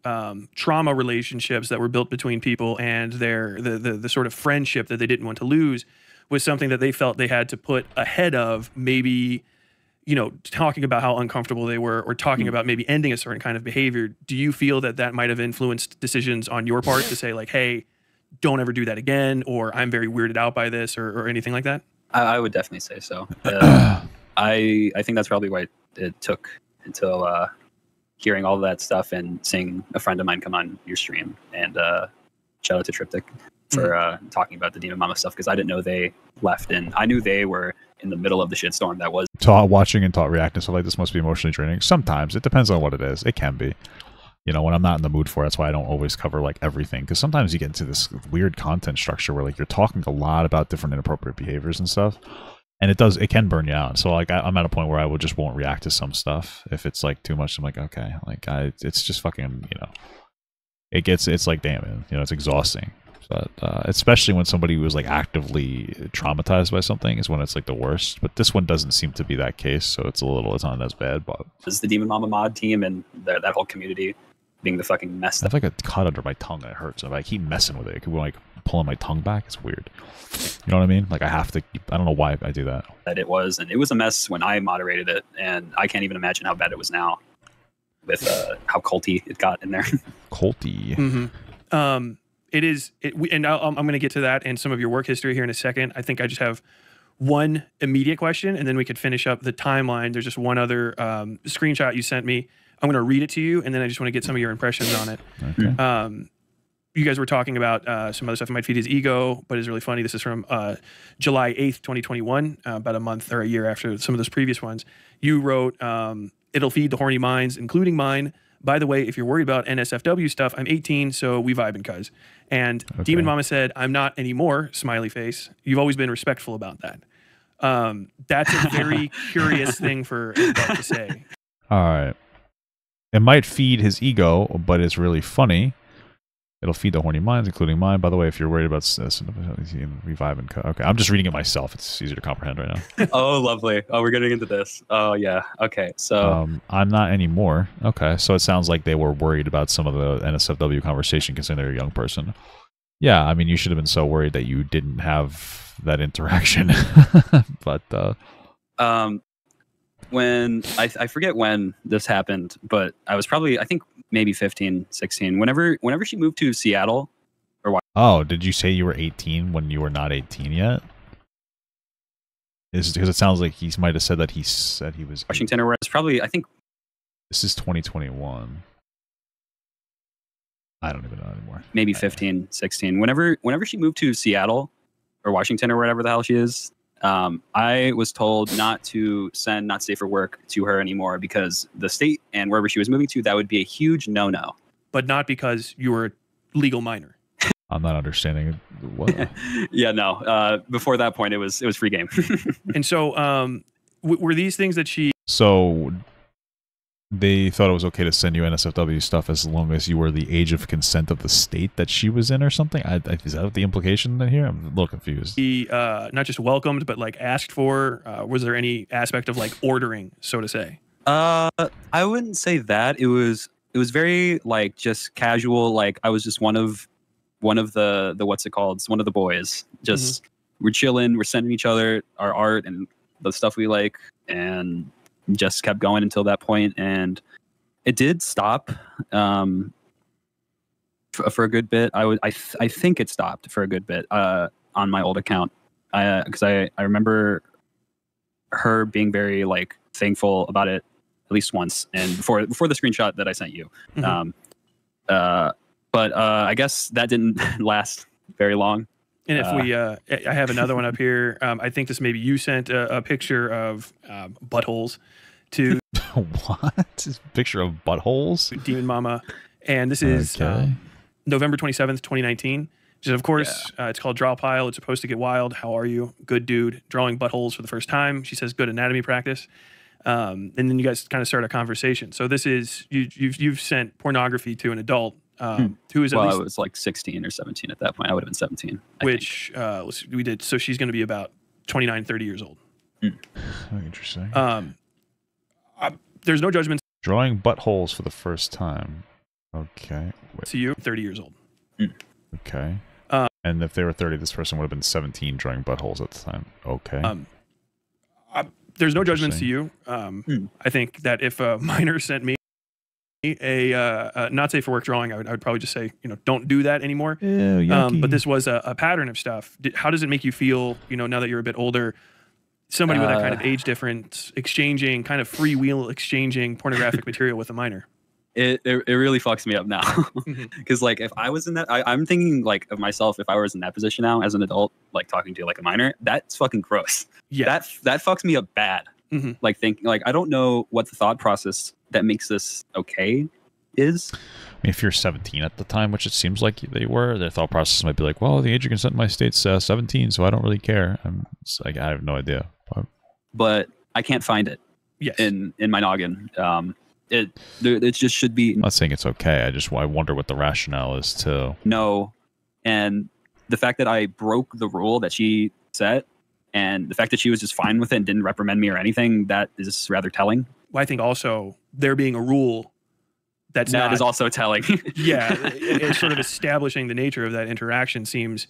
trauma relationships that were built between people and the sort of friendship that they didn't want to lose was something that they felt they had to put ahead of maybe, talking about how uncomfortable they were or talking about maybe ending a certain kind of behavior. Do you feel that might have influenced decisions on your part to say like, hey, don't ever do that again, or I'm very weirded out by this, or anything like that? I would definitely say so. I think that's probably why it took until hearing all of that stuff and seeing a friend of mine come on your stream, and shout out to Triptych for talking about the Demon Mama stuff, because I didn't know they left, and I knew they were in the middle of the shitstorm that was. Watching and reacting stuff like this must be emotionally draining. Sometimes it depends on what it is. It can be. You know, when I'm not in the mood for it, that's why I don't always cover like everything. Because sometimes you get into this weird content structure where like you're talking a lot about different inappropriate behaviors and stuff, and it can burn you out. So like I'm at a point where I won't react to some stuff if it's like too much. I'm like, okay, like it's just fucking, you know, it's like, damn it, you know, it's exhausting. But especially when somebody was like actively traumatized by something is when it's like the worst. But this one doesn't seem to be that case, so it's not as bad. But it's the Demon Mama mod team and that whole community being the fucking mess. I have like a cut under my tongue and it hurts. If I keep messing with it, it could be like pulling my tongue back. It's weird. You know what I mean? Like I have to. I don't know why I do that. That it was, and it was a mess when I moderated it, and I can't even imagine how bad it was now with how culty it got in there. Culty. Mm-hmm. It is, and I'm going to get to that and some of your work history here in a second. I think I just have one immediate question, and then we could finish up the timeline. There's just one other screenshot you sent me. I'm going to read it to you, and then I just want to get some of your impressions on it. Okay. You guys were talking about some other stuff that might feed his ego, but is really funny. This is from July 8th, 2021, about a month or a year after some of those previous ones. You wrote, it'll feed the horny minds, including mine. By the way, if you're worried about NSFW stuff, I'm 18, so we vibing, cuz. And okay. Demon Mama said, I'm not anymore, smiley face. You've always been respectful about that. That's a very curious thing for an adult to say. All right. It might feed his ego, but it's really funny. It'll feed the horny minds, including mine. By the way, if you're worried about this, revive and cut. Okay, I'm just reading it myself. It's easier to comprehend right now. Oh, lovely. Oh, we're getting into this. Oh, yeah. Okay, so I'm not anymore. Okay, so it sounds like they were worried about some of the NSFW conversation, considering they're a young person. Yeah, I mean, you should have been so worried that you didn't have that interaction. But when I forget when this happened, but I was probably, I think, maybe 15, 16. Whenever she moved to Seattle, or why? Oh, did you say you were 18 when you were not 18 yet? Is because it sounds like he might have said that he said he was Washington, or it's probably, I think this is 2021. I don't even know anymore. Maybe 15, 16. Whenever she moved to Seattle or Washington or whatever the hell she is, I was told not to send Not Safe for Work to her anymore because the state and wherever she was moving to, that would be a huge no-no. But not because you were a legal minor. I'm not understanding what. Yeah, no. Before that point, it was free game. And so, were these things that she? So they thought it was okay to send you NSFW stuff as long as you were the age of consent of the state that she was in or something? Is that the implication here? I'm a little confused. He not just welcomed, but like asked for, was there any aspect of like ordering, so to say? I wouldn't say that. It was very like just casual. Like I was just one of the what's it called? It's one of the boys. Just we're chilling, we're sending each other our art and the stuff we like, and just kept going until that point, and it did stop for a good bit. I think it stopped for a good bit on my old account because I remember her being very like thankful about it at least once, and before the screenshot that I sent you. But I guess that didn't last very long. And if I have another one up here. I think this maybe you sent a picture of buttholes to what? Picture of buttholes? Demon Mama. And this is November 27th, 2019. Just, of course, it's called Draw Pile. It's supposed to get wild. How are you? Good dude. Drawing buttholes for the first time. She says good anatomy practice. And then you guys kind of start a conversation. So this is, you've sent pornography to an adult. Who is at least, I was like 16 or 17 at that point. I would have been 17. Which we did. So she's going to be about 29, 30 years old. Interesting. There's no judgment. Drawing buttholes for the first time. Okay. Wait. To you, 30 years old. Okay. And if they were 30, this person would have been 17 drawing buttholes at the time. Okay. There's no judgments to you. I think that if a minor sent me a not safe for work drawing, I would probably just say, don't do that anymore. But this was a pattern of stuff. How does it make you feel, now that you're a bit older, somebody with that kind of age difference exchanging, kind of freewheel exchanging pornographic material with a minor? It really fucks me up now. Because like if I was in that, I'm thinking like of myself, if I was in that position now as an adult, like talking to like a minor, that's fucking gross. Yeah. That fucks me up bad. Like thinking, like I don't know what the thought process that makes this okay is. I mean, if you're 17 at the time, which it seems like they were, their thought process might be like, well, the age of consent in my state's 17, so I don't really care. It's like, I have no idea. But I can't find it Yes. in my noggin. It just should be I'm not saying it's okay. I wonder what the rationale is too. no. And the fact that I broke the rule that she set, and the fact that she was just fine with it and didn't reprimand me or anything, that is rather telling. Well, I think also there being a rule that is also telling. Yeah, it's sort of establishing the nature of that interaction seems,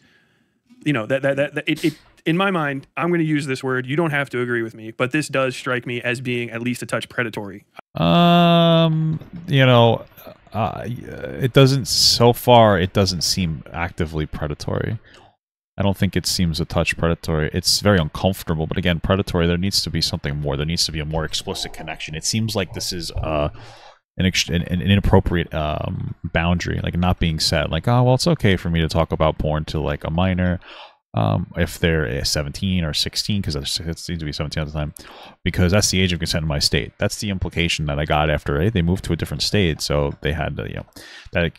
that it in my mind, I'm going to use this word. You don't have to agree with me, but this does strike me as being at least a touch predatory. It doesn't, so far, it doesn't seem actively predatory. I don't think it seems a touch predatory. It's very uncomfortable, but again, predatory, there needs to be something more. There needs to be a more explicit connection. It seems like this is an inappropriate boundary, like not being set. Like, oh, well, it's okay for me to talk about porn to like a minor. If they're 17 or 16, because it seems to be 17 at the time, because that's the age of consent in my state. That's the implication that I got after they moved to a different state. So they had to, that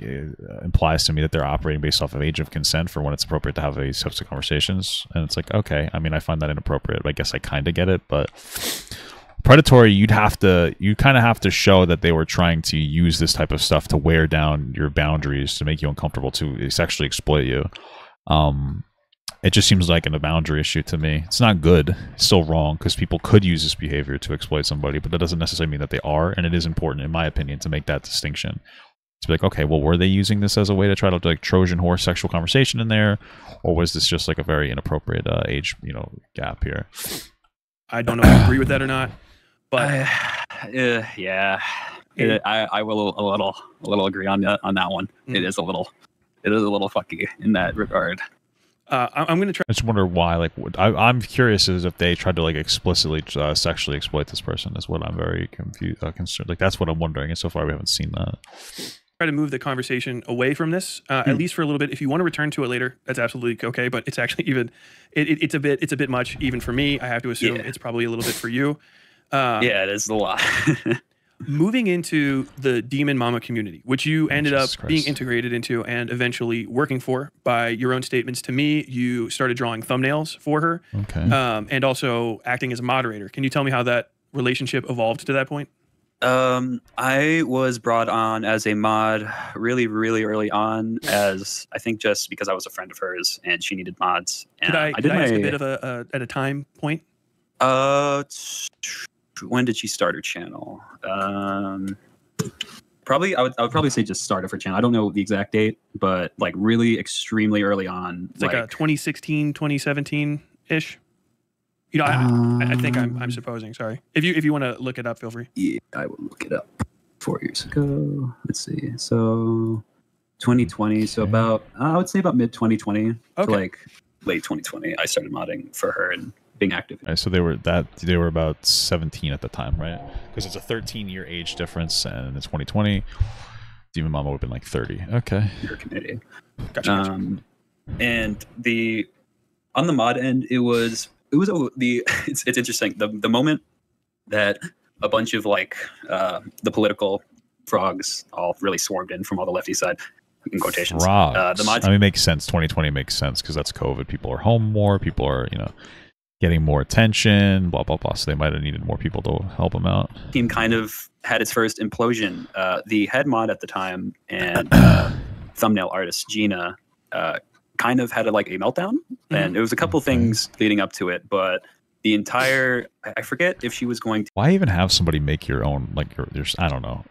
implies to me that they're operating based off of age of consent for when it's appropriate to have these types of conversations. And it's like, okay, I mean, I find that inappropriate. I guess I kind of get it, but predatory, you kind of have to show that they were trying to use this type of stuff to wear down your boundaries, to make you uncomfortable, to sexually exploit you. It just seems like a boundary issue to me. It's not good. It's still wrong, because people could use this behavior to exploit somebody, but that doesn't necessarily mean that they are, and it is important, in my opinion, to make that distinction. To be like, okay, well, were they using this as a way to try to like Trojan horse sexual conversation in there, or was this just like a very inappropriate age, gap here? I don't know if I agree with that or not, but yeah, I will a little agree on that one. It is a little fucky in that regard. I'm going to try. I just wonder why. Like, I'm curious as if they tried to like explicitly sexually exploit this person. Is what I'm very concerned. Like, that's what I'm wondering. And so far, we haven't seen that. Try to move the conversation away from this, at least for a little bit. If you want to return to it later, that's absolutely okay. But it's actually it's a bit much even for me. I have to assume it's probably a little bit for you. Yeah, it is a lot. Moving into the Demon Mama community, which you ended up being integrated into and eventually working for. By your own statements to me, you started drawing thumbnails for her, and also acting as a moderator. Can you tell me how that relationship evolved to that point? I was brought on as a mod really, really early on, as I think just because I was a friend of hers and she needed mods. And Could I ask a bit of at a time point? When did she start her channel? Probably, I would probably say just start of her channel. I don't know the exact date, but like really extremely early on. It's like a 2016, 2017-ish. I think I'm supposing. Sorry. If you want to look it up, feel free. Yeah, I will look it up. 4 years ago. Let's see. So 2020. So about I would say about mid 2020 to like late 2020. I started modding for her and being active. Right, so they were about 17 at the time, right? Because it's a 13-year age difference, and in 2020, Demon Mama would have been like 30. Okay. Your community. Gotcha. And on the mod end, it's interesting. The moment that a bunch of like the political frogs all really swarmed in from all the lefty side, in quotations. Frogs. The mod I mean, it makes sense. 2020 makes sense because that's COVID. People are home more. People are getting more attention. Blah blah blah. So they might have needed more people to help them out. Team kind of had its first implosion. The head mod at the time and thumbnail artist Gina kind of had a meltdown, and it was a couple things leading up to it, but the entire I forget if she was going to. Why even have somebody make your own there's I don't know.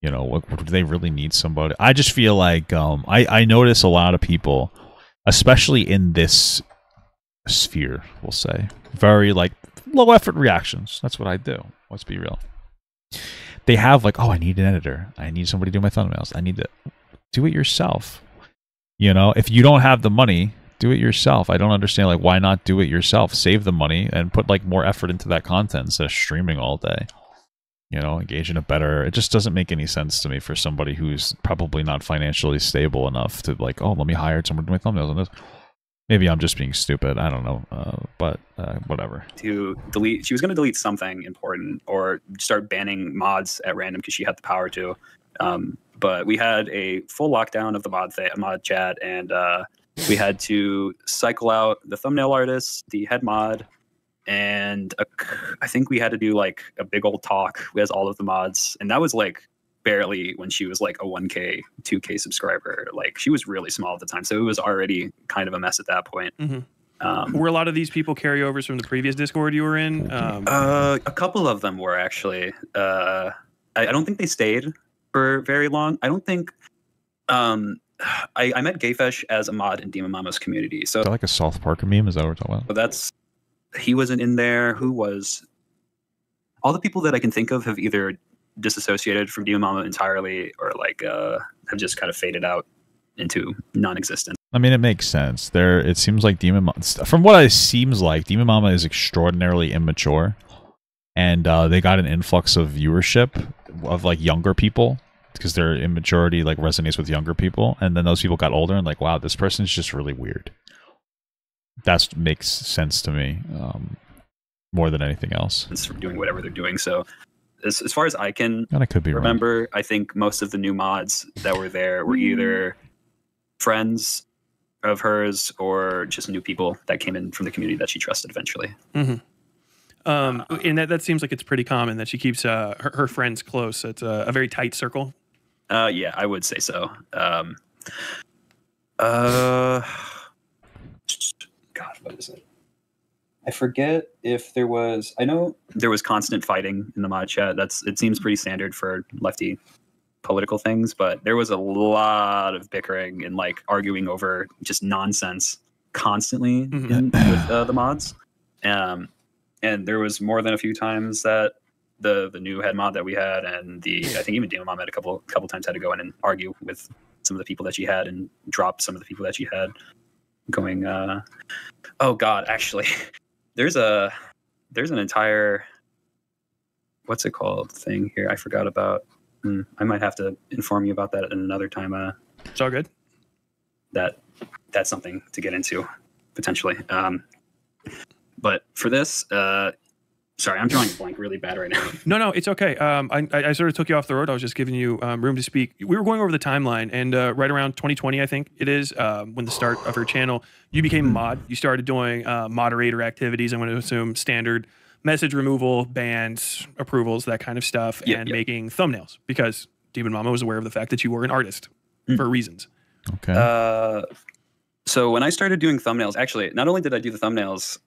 Do they really need somebody? I just feel like I notice a lot of people, especially in this sphere, we'll say, very low effort reactions. That's what I do. Let's be real. They have I need an editor. I need somebody to do my thumbnails. I need to do it yourself. If you don't have the money, do it yourself. I don't understand why not do it yourself. Save the money and put more effort into that content instead of streaming all day. Engage in it just doesn't make any sense to me for somebody who's probably not financially stable enough to let me hire someone to do my thumbnails on this. Maybe I'm just being stupid. I don't know. But whatever. To delete, she was going to delete something important or start banning mods at random because she had the power to. but we had a full lockdown of the mod chat, and we had to cycle out the thumbnail artist, the head mod, and I think we had to do like a big old talk with all of the mods, and that was like barely when she was like a 1K, 2K subscriber. Like she was really small at the time, so it was already kind of a mess at that point. Were a lot of these people carryovers from the previous Discord you were in? A couple of them were actually. I don't think they stayed for very long. I don't think. I met Gayfesh as a mod in Demon Mama's community. So Is that like a South Park meme? Is that what we're talking about? that's he wasn't in there. Who was? All the people that I can think of have either disassociated from Demon Mama entirely, or like have just kind of faded out into non-existence. I mean, it makes sense. It seems like from what it seems like, Demon Mama is extraordinarily immature, and they got an influx of viewership of like younger people because their immaturity like resonates with younger people, and then those people got older and like, wow, this person's just really weird. That makes sense to me more than anything else. From doing whatever they're doing. So as far as I can And I could be remember, wrong. I think most of the new mods that were there were either friends of hers or just new people that came in from the community that she trusted eventually. And that seems like it's pretty common that she keeps her friends close. It's a very tight circle. Yeah, I would say so. God, what is it? I forget if there was. I know there was constant fighting in the mod chat. It seems pretty standard for lefty political things, but there was a lot of bickering and like arguing over just nonsense constantly with the mods. And there was more than a few times that the new head mod that we had, and I think even Demon Mom had a couple times had to go in and argue with some of the people that she had and drop some of the people that she had. Going, oh God, actually, there's an entire, what's it called thing here? I forgot about. I might have to inform you about that at another time. It's all good. That's something to get into potentially. But for this, sorry, I'm drawing a blank really bad right now. No, it's okay. I sort of took you off the road. I was just giving you room to speak. We were going over the timeline, and right around 2020, I think it is, when the start of her channel, you became a mod. You started doing moderator activities. I'm going to assume standard message removal, bans, approvals, that kind of stuff, and making thumbnails, because Demon Mama was aware of the fact that you were an artist for reasons. Okay. So when I started doing thumbnails, actually, not only did I do the thumbnails,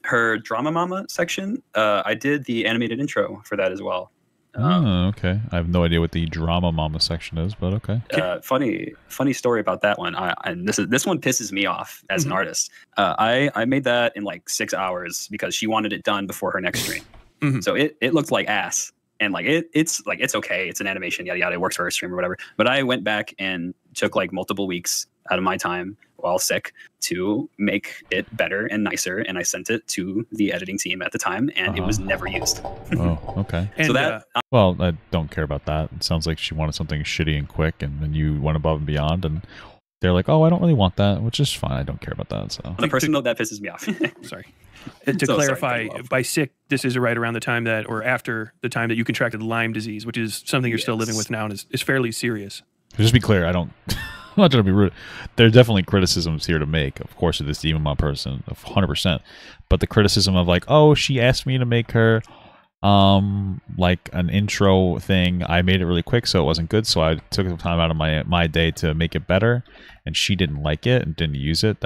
her Drama Mama section, I did the animated intro for that as well. Okay. I have no idea what the Drama Mama section is, but okay. Funny story about that one. And this one pisses me off as an artist. I made that in like 6 hours because she wanted it done before her next stream. So it looked like ass, and like it's okay. It's an animation, yada yada. It works for her stream or whatever. But I went back and took like multiple weeks out of my time while sick to make it better and nicer, and I sent it to the editing team at the time, and it was never used. Oh, okay. And, so that Well, I don't care about that. It sounds like she wanted something shitty and quick, and then you went above and beyond, and they're like, "Oh, I don't really want that," which is fine. I don't care about that. So on a personal note, that pisses me off. Sorry. To clarify, by sick, this is right around the time that, or after the time that you contracted Lyme disease, which is something you're still living with now, and is fairly serious. Just be clear, I'm not trying to be rude. There are definitely criticisms here to make, of course, of this Demon Mom person, of 100%. But the criticism of like, oh, she asked me to make her like an intro thing. I made it really quick, so it wasn't good. So I took the time out of my day to make it better, and she didn't like it and didn't use it.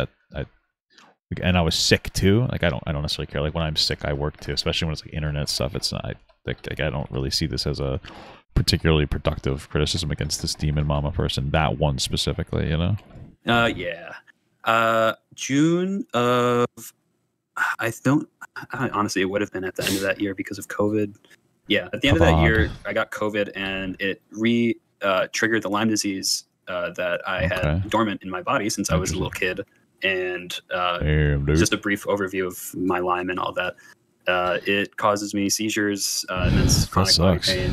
And I was sick too. Like I don't necessarily care. Like when I'm sick, I work too, especially when it's like internet stuff. It's not like I don't really see this as a particularly productive criticism against this Demon Mama person, that one specifically, you know? June of, honestly, it would have been at the end of that year because of COVID. Yeah, at the end of that year, I got COVID, and it triggered the Lyme disease that I had dormant in my body since I was a little kid. And just a brief overview of my Lyme and all that. It causes me seizures, immense chronic body pain.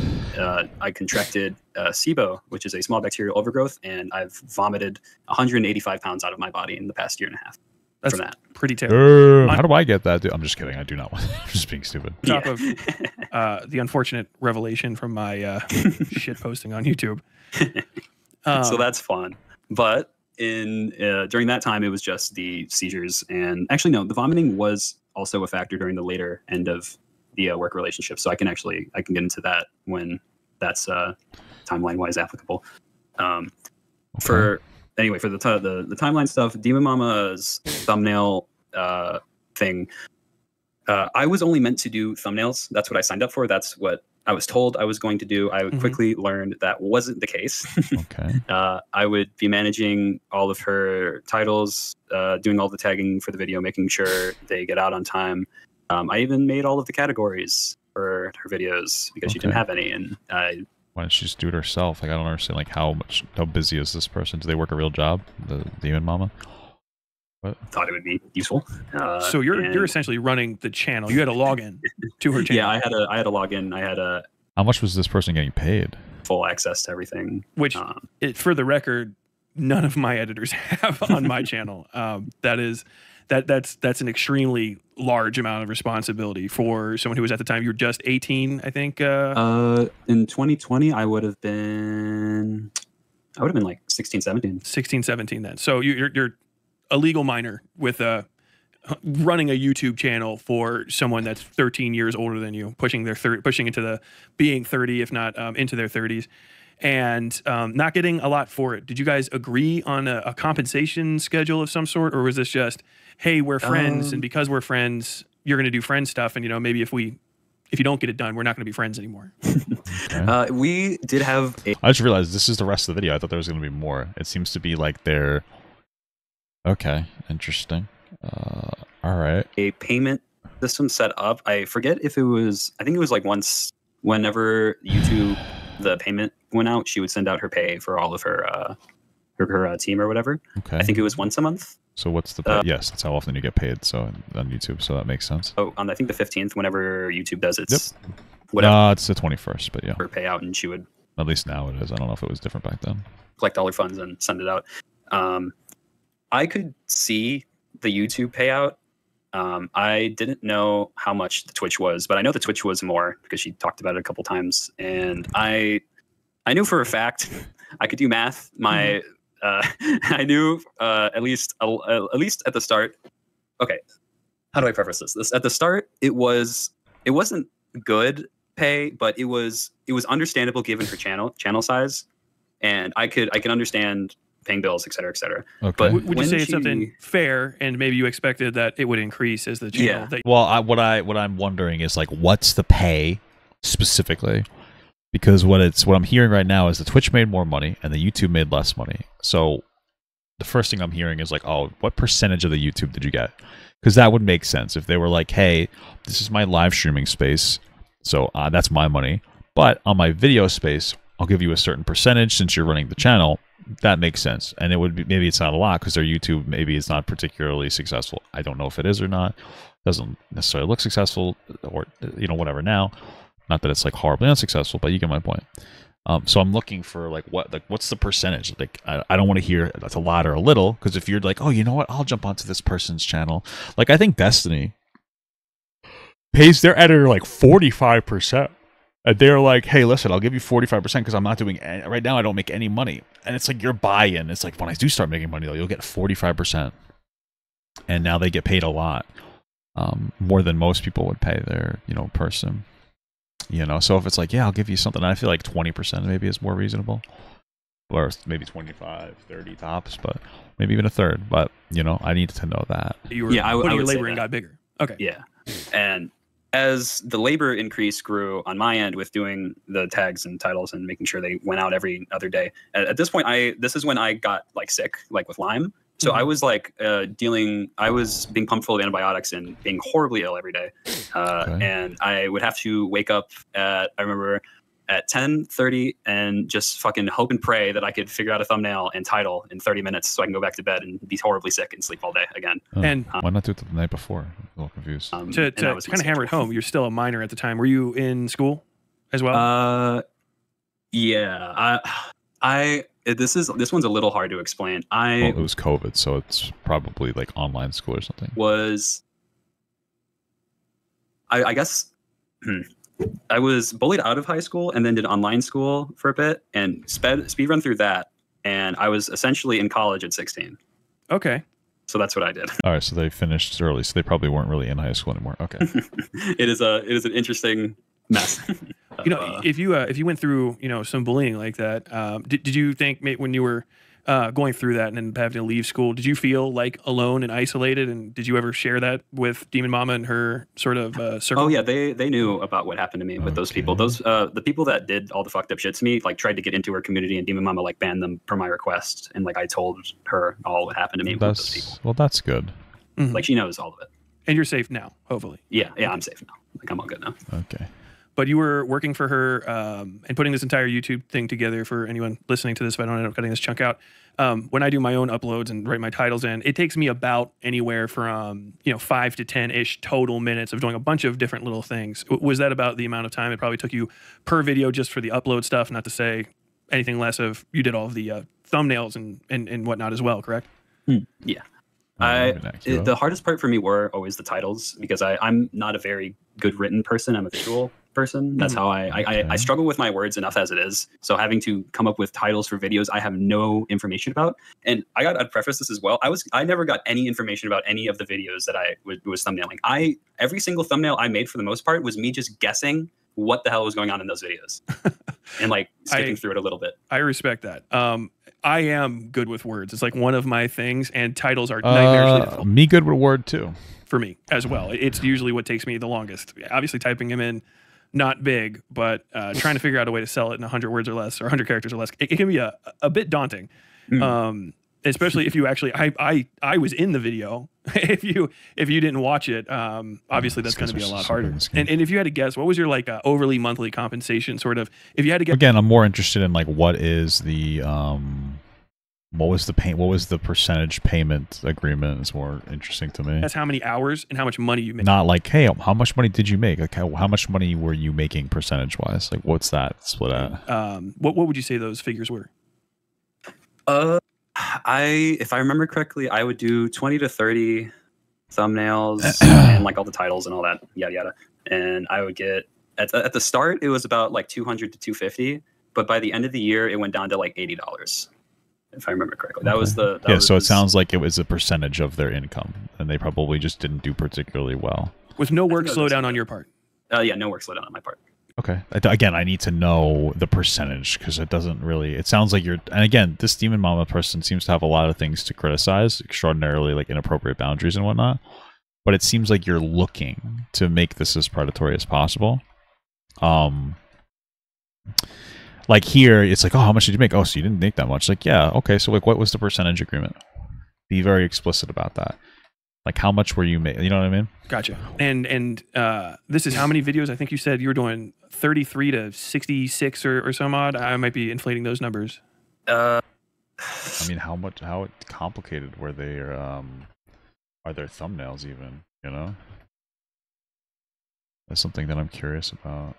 I contracted SIBO, which is a small bacterial overgrowth, and I've vomited 185 pounds out of my body in the past year and a half. That's from that. pretty terrible. How do I get that? Dude? I'm just kidding. I do not want. I'm just being stupid. On top of the unfortunate revelation from my shit posting on YouTube. So that's fun. But in during that time, it was just the seizures, and actually no, the vomiting was also a factor during the later end of the work relationship. So I can get into that when that's timeline wise applicable. For the timeline stuff, Demon Mama's thumbnail thing. I was only meant to do thumbnails. That's what I signed up for. That's what I was told I was going to do. I quickly learned that wasn't the case. Okay. I would be managing all of her titles, doing all the tagging for the video, making sure they get out on time. I even made all of the categories for her videos because she didn't have any, and why don't she just do it herself? Like, I don't understand. Like, how busy is this person? Do they work a real job? The Demon Mama. What? Thought it would be useful. So you're essentially running the channel. You had a login to her channel. Yeah, I had a login. I had a. How much was this person getting paid? Full access to everything. Which, for the record, none of my editors have on my channel. That's an extremely large amount of responsibility for someone who was at the time you were just 18, I think. In 2020, I would have been like 16, 17. 16, 17 then. So you're a legal minor with running a YouTube channel for someone that's 13 years older than you, pushing into the being 30, if not into their 30s, and not getting a lot for it. Did you guys agree on a compensation schedule of some sort, or was this just, hey, we're friends, and because we're friends, you're going to do friend stuff, and maybe if you don't get it done, we're not going to be friends anymore? Okay. We did have I just realized this is the rest of the video. I thought there was going to be more. It seems to be like they're... Okay, interesting. All right. A payment system set up. I forget if it was, I think it was like once, whenever YouTube, the payment went out, she would send out her pay for all of her team or whatever. Okay. I think it was once a month. So what's the pay? Yes, that's how often you get paid. So on YouTube, so that makes sense. Oh, on I think the 15th, whenever YouTube does its whatever. It's the 21st, but yeah. Her payout, and she would. At least now it is. I don't know if it was different back then. Collect all her funds and send it out. I could see the YouTube payout. I didn't know how much the Twitch was, but I know the Twitch was more because she talked about it a couple times, and I knew for a fact I could do math. I knew at least at the start. Okay, how do I preface this? At the start, it wasn't good pay, but it was understandable given her channel size, and I can understand paying bills, et cetera, et cetera. Okay. But would you say it's something fair, and maybe you expected that it would increase as the channel? Yeah. Well, what I'm wondering is, like, what's the pay specifically? Because what I'm hearing right now is the Twitch made more money and the YouTube made less money. So the first thing I'm hearing is like, oh, what percentage of the YouTube did you get? Because that would make sense if they were like, hey, this is my live streaming space, so that's my money. But on my video space, I'll give you a certain percentage since you're running the channel. That makes sense. And it would be, maybe it's not a lot because their YouTube maybe is not particularly successful. I don't know if it is or not. Doesn't necessarily look successful, or whatever now. Not that it's like horribly unsuccessful, but you get my point. So I'm looking for like what's the percentage? Like I don't want to hear that's a lot or a little, because if you're like, oh, you know what, I'll jump onto this person's channel. Like I think Destiny pays their editor like 45%. And they're like, hey, listen, I'll give you 45% because I'm not doing right now. I don't make any money. And it's like your buy-in. It's like when I do start making money, though, you'll get 45%. And now they get paid a lot, more than most people would pay their person. So if it's like, yeah, I'll give you something, I feel like 20% maybe is more reasonable, or maybe 25, 30 tops, but maybe even a third. But I need to know that. You were putting your labor in got bigger. Okay. Yeah, and as the labor increase grew on my end with doing the tags and titles and making sure they went out every other day. At this point, this is when I got like sick, like with Lyme. So I was like I was being pumped full of antibiotics and being horribly ill every day. And I would have to wake up I remember at 10:30 and just fucking hope and pray that I could figure out a thumbnail and title in 30 minutes so I can go back to bed and be horribly sick and sleep all day again. Oh, and why not do it the night before? I'm a little confused. To kind of hammer it home, you're still a minor at the time. Were you in school as well? Yeah. this one's a little hard to explain. Well, it was COVID, so it's probably like online school or something. I guess I was bullied out of high school and then did online school for a bit and speed run through that. And I was essentially in college at 16. Okay. So that's what I did. All right, so they finished early, so they probably weren't really in high school anymore. Okay. It is an interesting mess. You know, if you went through, you know, some bullying like that, did you think when you were going through that and then having to leave school, did you feel like alone and isolated? And did you ever share that with Demon Mama and her sort of circle? Oh yeah, they knew about what happened to me with those people. Those the people that did all the fucked up shit to me, like tried to get into her community, and Demon Mama like banned them per my request. And like I told her all what happened to me with those people. Well, that's good. Mm-hmm. Like she knows all of it. And you're safe now, hopefully. Yeah, I'm safe now. Like I'm all good now. Okay. But you were working for her and putting this entire YouTube thing together for anyone listening to this, if I don't end up cutting this chunk out. When I do my own uploads and write my titles in, it takes me about anywhere from 5 to 10-ish total minutes of doing a bunch of different little things. Was that about the amount of time it probably took you per video just for the upload stuff? Not to say anything less of you did all of the thumbnails and whatnot as well, correct? Yeah. The hardest part for me were always the titles because I'm not a very good written person. I'm a visual person. That's how I struggle with my words enough as it is. So having to come up with titles for videos I have no information about. And I'd preface this as well. I never got any information about any of the videos that I was thumbnailing. Every single thumbnail I made for the most part was me just guessing what the hell was going on in those videos and like skipping through it a little bit. I respect that. I am good with words. It's like one of my things, and titles are nightmarishly difficult. Me good with word too. For me as well. It's usually what takes me the longest. Obviously typing them in, not big, but trying to figure out a way to sell it in 100 words or less, or 100 characters or less, it can be a bit daunting. Especially if you actually, I was in the video. If you didn't watch it, obviously that's going to be a lot harder. And if you had to guess, what was your like overly monthly compensation sort of? If you had to guess, again, I'm more interested in like what is the what was the percentage payment agreement is more interesting to me. That's how many hours and how much money you make. Not like, hey, how much money did you make? Like how much money were you making percentage wise? Like what's that split at? What would you say those figures were? If I remember correctly, I would do 20 to 30 thumbnails and like all the titles and all that, yada yada. And I would get at the start it was about like 200 to 250, but by the end of the year it went down to like $80. If I remember correctly, that was the so it sounds like it was a percentage of their income, and they probably just didn't do particularly well. With no work slowdown on your part. Yeah, no work slowdown on my part. Okay. Again, I need to know the percentage because it doesn't really. It sounds like you're. And again, this Demon Mama person seems to have a lot of things to criticize, extraordinarily like inappropriate boundaries and whatnot. But it seems like you're looking to make this as predatory as possible. Like here, it's like, oh, how much did you make? Oh, so you didn't make that much. Like, yeah, okay. So like, what was the percentage agreement? Be very explicit about that. Like, how much were you making? You know what I mean? Gotcha. And this is how many videos? I think you said you were doing 33 to 66 or some odd. I might be inflating those numbers. I mean, how complicated were they? Or are there thumbnails even? You know, that's something that I'm curious about.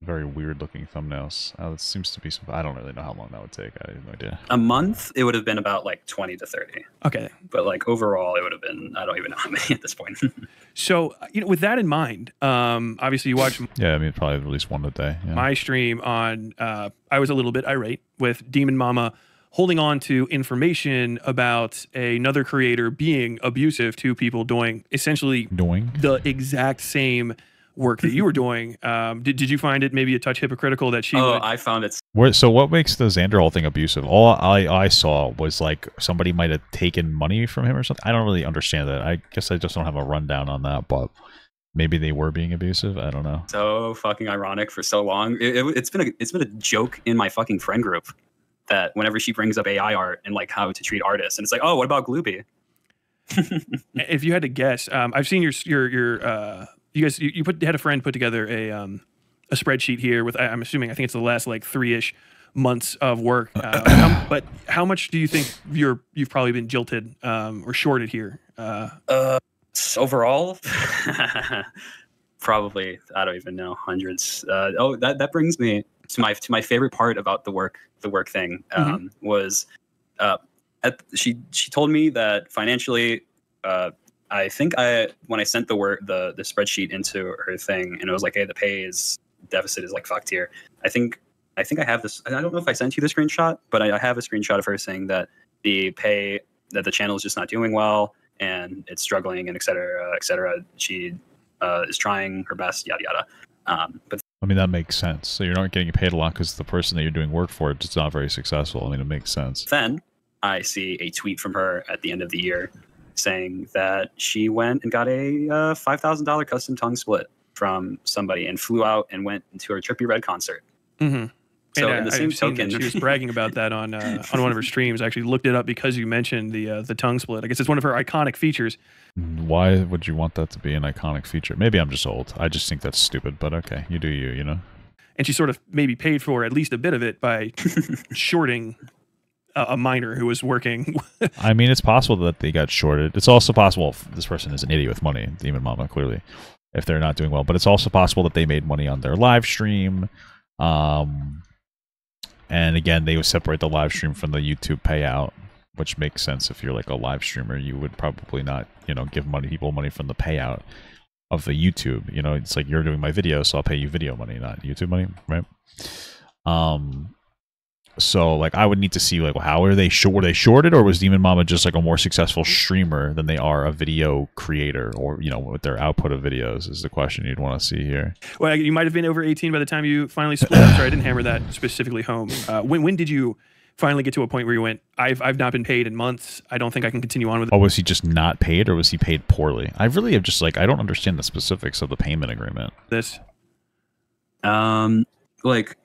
Very weird looking thumbnails. It seems to be some. I don't really know how long that would take. I have no idea. A month, it would have been about like 20 to 30. Okay. But like overall, it would have been, I don't even know how many at this point. So, with that in mind, obviously you watch. Yeah, I mean, probably at least one a day. Yeah. My stream on. I was a little bit irate with Demon Mama holding on to information about another creator being abusive to people doing essentially the exact same work that you were doing. Did you find it maybe a touch hypocritical that she I found it. So what makes the Xanderall thing abusive? All I saw was like somebody might have taken money from him or something. I don't really understand that. I guess I just don't have a rundown on that, but maybe they were being abusive. I don't know. So fucking ironic for so long. It's been a joke in my fucking friend group that whenever she brings up AI art and like how to treat artists, and it's like, oh, what about Glooby? If you had to guess, I've seen your you guys, you had a friend put together a spreadsheet here with, I'm assuming, I think it's the last like 3-ish months of work. But how much do you think you've probably been jilted or shorted here? Overall, probably, I don't even know, hundreds. That brings me to my favorite part about the work thing was she told me that financially, I think when I sent the spreadsheet into her thing, and it was like, hey, the deficit is like fucked here. I think I have this. I don't know if I sent you the screenshot, but I have a screenshot of her saying that the channel is just not doing well and it's struggling, and et cetera, et cetera. She is trying her best, yada yada. But I mean, that makes sense. So you're not getting paid a lot because the person that you're doing work for is not very successful. I mean, it makes sense. Then I see a tweet from her at the end of the year saying that she went and got a $5,000 custom tongue split from somebody and flew out and went to her Trippie Redd concert. Mm-hmm. So and, in the same token, she was bragging about that on one of her streams. I actually looked it up because you mentioned the tongue split. I guess it's one of her iconic features. Why would you want that to be an iconic feature? Maybe I'm just old. I just think that's stupid, but okay, you do you, you know? And she sort of maybe paid for at least a bit of it by shorting a minor who was working. I mean, it's possible that they got shorted. It's also possible if this person is an idiot with money, Demon Mama, clearly, if they're not doing well. But it's also possible that they made money on their live stream. And again, they would separate the live stream from the YouTube payout, which makes sense. If you're like a live streamer, you would probably not, you know, give people money from the payout of the YouTube. You know, it's like, you're doing my video, so I'll pay you video money, not YouTube money, right? So like, I would need to see like, how were they shorted, or was Demon Mama just like a more successful streamer than they are a video creator, or, you know, with their output of videos is the question you'd want to see here. Well, you might have been over 18 by the time you finally split up. Sorry, I didn't hammer that specifically home. When did you finally get to a point where you went, I've not been paid in months, I don't think I can continue on with it? Or was he just not paid, or was he paid poorly? I really have just like, I don't understand the specifics of the payment agreement. This, like,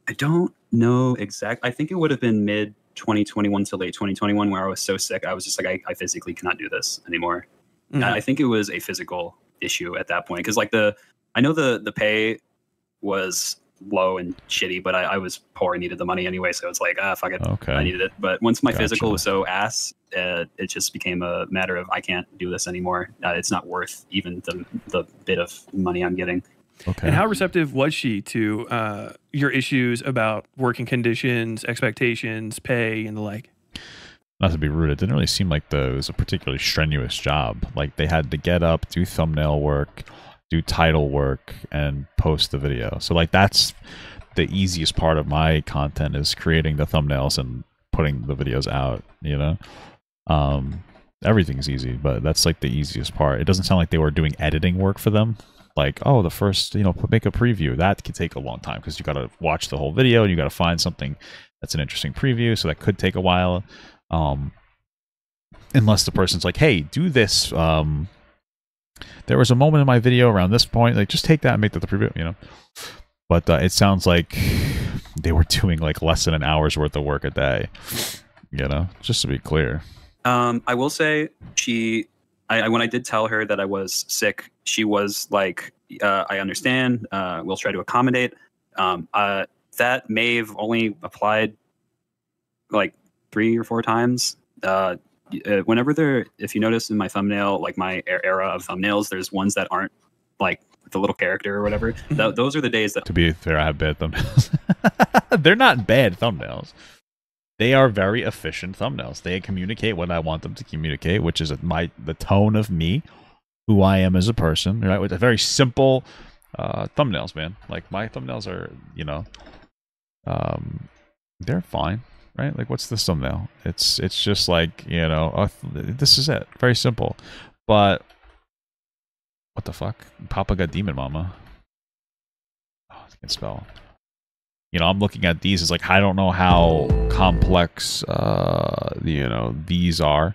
I don't know exact. I think it would have been mid 2021 to late 2021 where I was so sick. I was just like, I physically cannot do this anymore. Mm-hmm. I think it was a physical issue at that point, because like I know the pay was low and shitty, but I was poor and needed the money anyway, so it's like, fuck it, okay, I needed it. But once my physical was so ass, it just became a matter of, I can't do this anymore. It's not worth even the bit of money I'm getting. Okay. And how receptive was she to your issues about working conditions, expectations, pay, and the like? Not to be rude, it didn't really seem like it was a particularly strenuous job. Like, they had to get up, do thumbnail work, do title work, and post the video. So like, that's the easiest part of my content, is creating the thumbnails and putting the videos out, you know? Everything's easy, but that's like the easiest part. It doesn't sound like they were doing editing work for them. Like, oh, the first, you know, make a preview. That could take a long time, because you got to watch the whole video and you got to find something that's an interesting preview. So that could take a while. Unless the person's like, hey, do this. There was a moment in my video around this point. Like, just take that and make that the preview, you know. But it sounds like they were doing like less than an hour's worth of work a day, you know, just to be clear. I will say when I did tell her that I was sick, she was like, I understand. We'll try to accommodate. That may have only applied like 3 or 4 times. Whenever if you notice in my thumbnail, like my era of thumbnails, there's ones that aren't like the little character or whatever. Those are the days that... To be fair, I have bad thumbnails. They're not bad thumbnails. They are very efficient thumbnails. They communicate what I want them to communicate, which is the tone of me, who I am as a person, right? With a very simple thumbnails, man. Like, my thumbnails are, you know, they're fine, right? Like, what's this thumbnail? It's just like, you know, this is it. Very simple. But what the fuck? Papa got Demon Mama. Oh, I can spell. You know, I'm looking at these as like, I don't know how complex, you know, these are.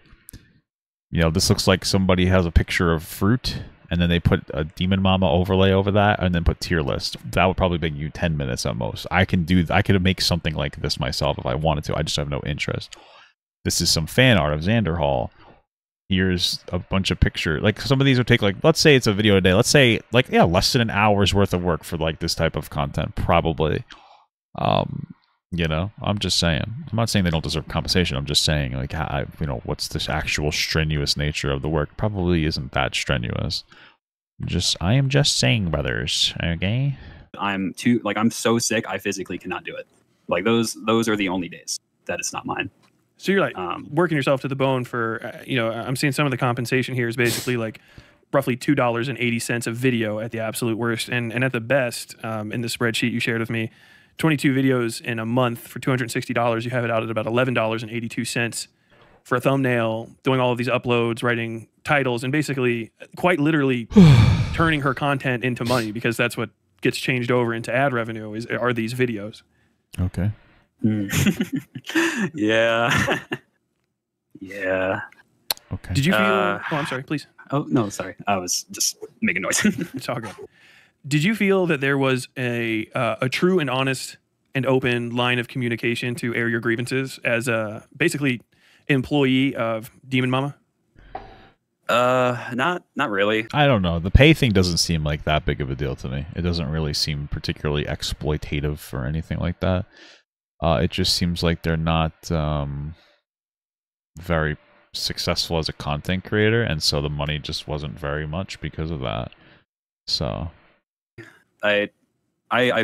You know, this looks like somebody has a picture of fruit, and then they put a Demon Mama overlay over that, and then put tier list. That would probably take you 10 minutes at most. I could make something like this myself if I wanted to. I just have no interest. This is some fan art of Xander Hall. Here's a bunch of pictures. Like, some of these would take, like, let's say it's a video a day. Let's say, like, yeah, less than an hour's worth of work for like this type of content, probably. You know, I'm just saying. I'm not saying they don't deserve compensation. I'm just saying, like, you know, what's this actual strenuous nature of the work? Probably isn't that strenuous. I am just saying, brothers. Okay. I'm so sick I physically cannot do it. Like those are the only days that it's not mine. So you're like working yourself to the bone for, I'm seeing some of the compensation here is basically like roughly $2.80 a video at the absolute worst. And at the best, in the spreadsheet you shared with me, 22 videos in a month for $260, you have it out at about $11.82 for a thumbnail, doing all of these uploads, writing titles, and basically quite literally turning her content into money, because that's what gets changed over into ad revenue are these videos. Okay. Yeah. Yeah. Okay. Did you feel? I'm sorry. Please. Oh no, sorry. I was just making noise. It's all good. Did you feel that there was a true and honest and open line of communication to air your grievances as a basically employee of Demon Mama? Not really. I don't know. The pay thing doesn't seem like that big of a deal to me. It doesn't really seem particularly exploitative or anything like that. It just seems like they're not very successful as a content creator, and so the money just wasn't very much because of that. So I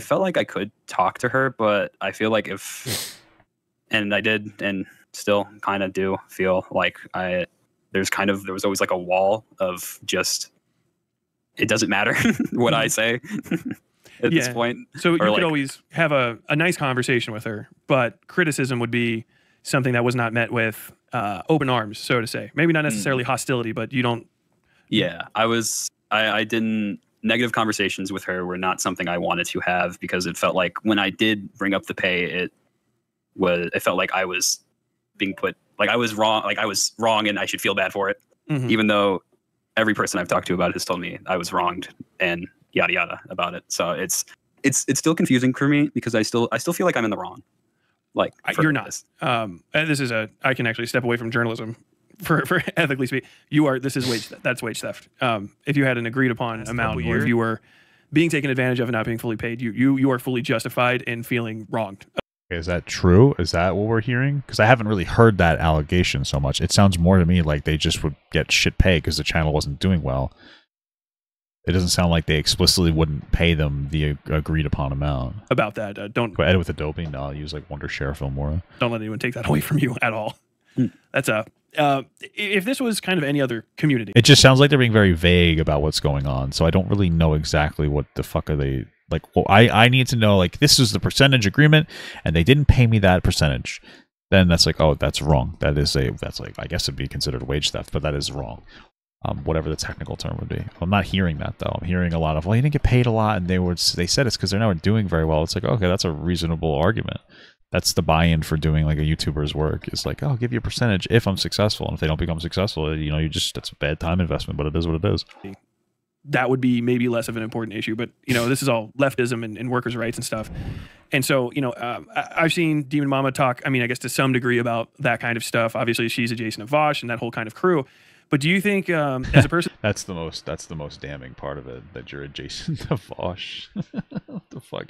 felt like I could talk to her, but I feel like and I did, and still kind of do feel like there was always like a wall of just, it doesn't matter what I say at this point. So you could always have a nice conversation with her, but criticism would be something that was not met with open arms, so to say. Maybe not necessarily hostility, but you don't. Yeah, I didn't. Negative conversations with her were not something I wanted to have, because it felt like when I did bring up the pay, it felt like I was being put, like I was wrong and I should feel bad for it. Mm-hmm. Even though every person I've talked to about it has told me I was wronged and yada yada about it. So it's still confusing for me, because I still feel like I'm in the wrong. Like you're not. And this is I can actually step away from journalism for ethically speaking. This is wage. That's wage theft. If you had an agreed upon amount, or if you were being taken advantage of and not being fully paid, you are fully justified in feeling wronged. is that true? Is that what we're hearing? Because I haven't really heard that allegation so much. It sounds more to me like they just would get shit pay because the channel wasn't doing well. It doesn't sound like they explicitly wouldn't pay them the agreed upon amount. About that, don't go edit with Adobe. No, I'll use like Wonder Share Filmora. Don't let anyone take that away from you at all. That's if this was kind of any other community. It just sounds like they're being very vague about what's going on. So I don't really know exactly what the fuck are they like. Well, I need to know, like, this is the percentage agreement and they didn't pay me that percentage. Then that's like, oh, that's wrong. That's like, I guess it'd be considered wage theft, but that is wrong. Whatever the technical term would be. I'm not hearing that though. I'm hearing a lot of, well, you didn't get paid a lot, and they said it's because they're not doing very well. It's like, okay, that's a reasonable argument. That's the buy-in for doing like a YouTuber's work. It's like, oh, I'll give you a percentage if I'm successful, and if they don't become successful, that's a bad time investment, but it is what it is. That would be maybe less of an important issue, but this is all leftism and workers' rights and stuff. And so, I've seen Demon Mama talk, I guess to some degree, about that kind of stuff. Obviously, she's adjacent to Vaush and that whole kind of crew. But do you think, as a person, that's the most damning part of it, that you're adjacent to Vaush? What the fuck?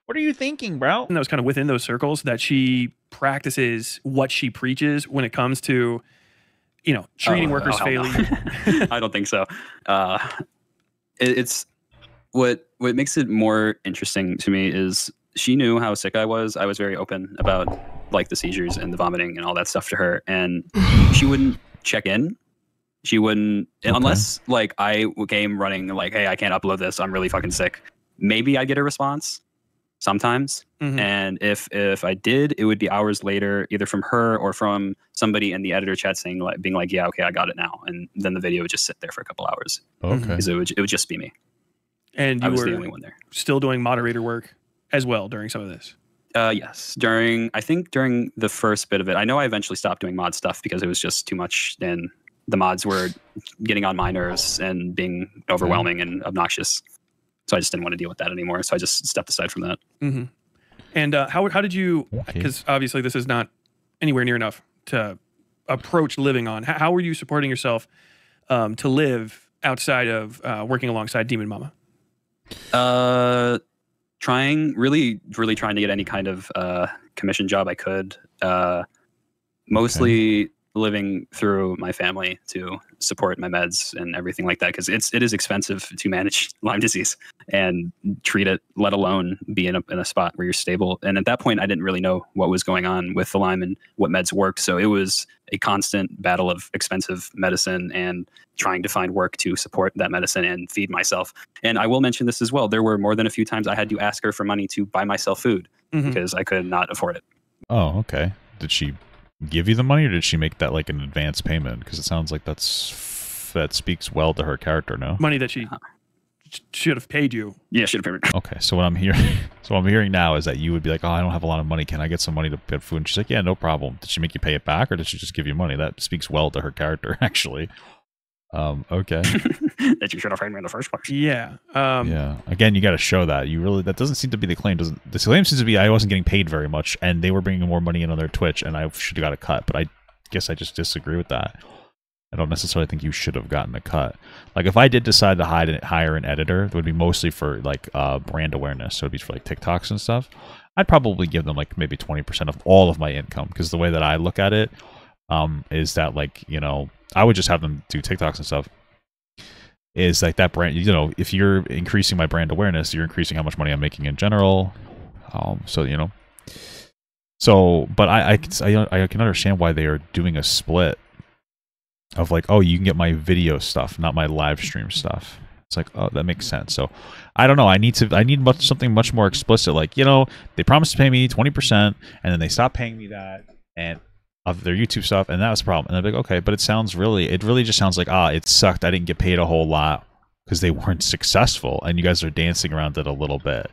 What are you thinking, bro? And that was kind of within those circles, that she practices what she preaches when it comes to, treating workers fairly. I don't think so. It's what makes it more interesting to me is she knew how sick I was. I was very open about like the seizures and the vomiting and all that stuff to her, and she wouldn't check in. She wouldn't, unless like I came running like, hey, I can't upload this, I'm really fucking sick. Maybe I'd get a response sometimes. Mm-hmm. And if I did, it would be hours later, either from her or from somebody in the editor chat saying, like, being like, yeah, okay, I got it now. And then the video would just sit there for a couple hours. Okay. Because it would just be me. And I was the only one there. Still doing moderator work as well during some of this? Yes. During the first bit of it. I know I eventually stopped doing mod stuff because it was just too much, and the mods were getting on my nerves and being overwhelming and obnoxious. So I just didn't want to deal with that anymore. So I just stepped aside from that. Mm-hmm. And how did you, because obviously this is not anywhere near enough to approach living on. How were you supporting yourself to live outside of working alongside Demon Mama? Really trying to get any kind of commission job I could. Mostly living through my family to support my meds and everything like that, because it is expensive to manage Lyme disease and treat it, let alone be in a spot where you're stable. And at that point, I didn't really know what was going on with the Lyme and what meds worked. So it was a constant battle of expensive medicine and trying to find work to support that medicine and feed myself. And I will mention this as well. There were more than a few times I had to ask her for money to buy myself food because I could not afford it. Oh, okay. Did she give you the money, or did she make that like an advance payment? Because it sounds like that speaks well to her character. No money that she should have paid you. Yeah, should have paid me. Okay, so what I'm hearing now is that you would be like, oh, I don't have a lot of money. Can I get some money to get food? And she's like, yeah, no problem. Did she make you pay it back, or did she just give you money? That speaks well to her character, actually. Okay. That you should have paid me in the first place. Yeah. Yeah. Again, you got to show that. That doesn't seem to be the claim. The claim seems to be I wasn't getting paid very much, and they were bringing more money in on their Twitch, and I should have got a cut. But I guess I just disagree with that. I don't necessarily think you should have gotten a cut. Like, if I did decide to hire an editor, it would be mostly for like brand awareness. So it'd be for like TikToks and stuff. I'd probably give them like maybe 20% of all of my income, because the way that I look at it is that, like, I would just have them do TikToks and stuff. Is like that brand, if you're increasing my brand awareness, you're increasing how much money I'm making in general. But I can understand why they are doing a split of like, oh, you can get my video stuff, not my live stream stuff. It's like, oh, that makes sense. So I don't know. I need something much more explicit. Like, they promised to pay me 20%, and then they stopped paying me that, and of their YouTube stuff, and that was the problem. And I'm like, okay, but it really just sounds like, it sucked. I didn't get paid a whole lot because they weren't successful, and you guys are dancing around it a little bit,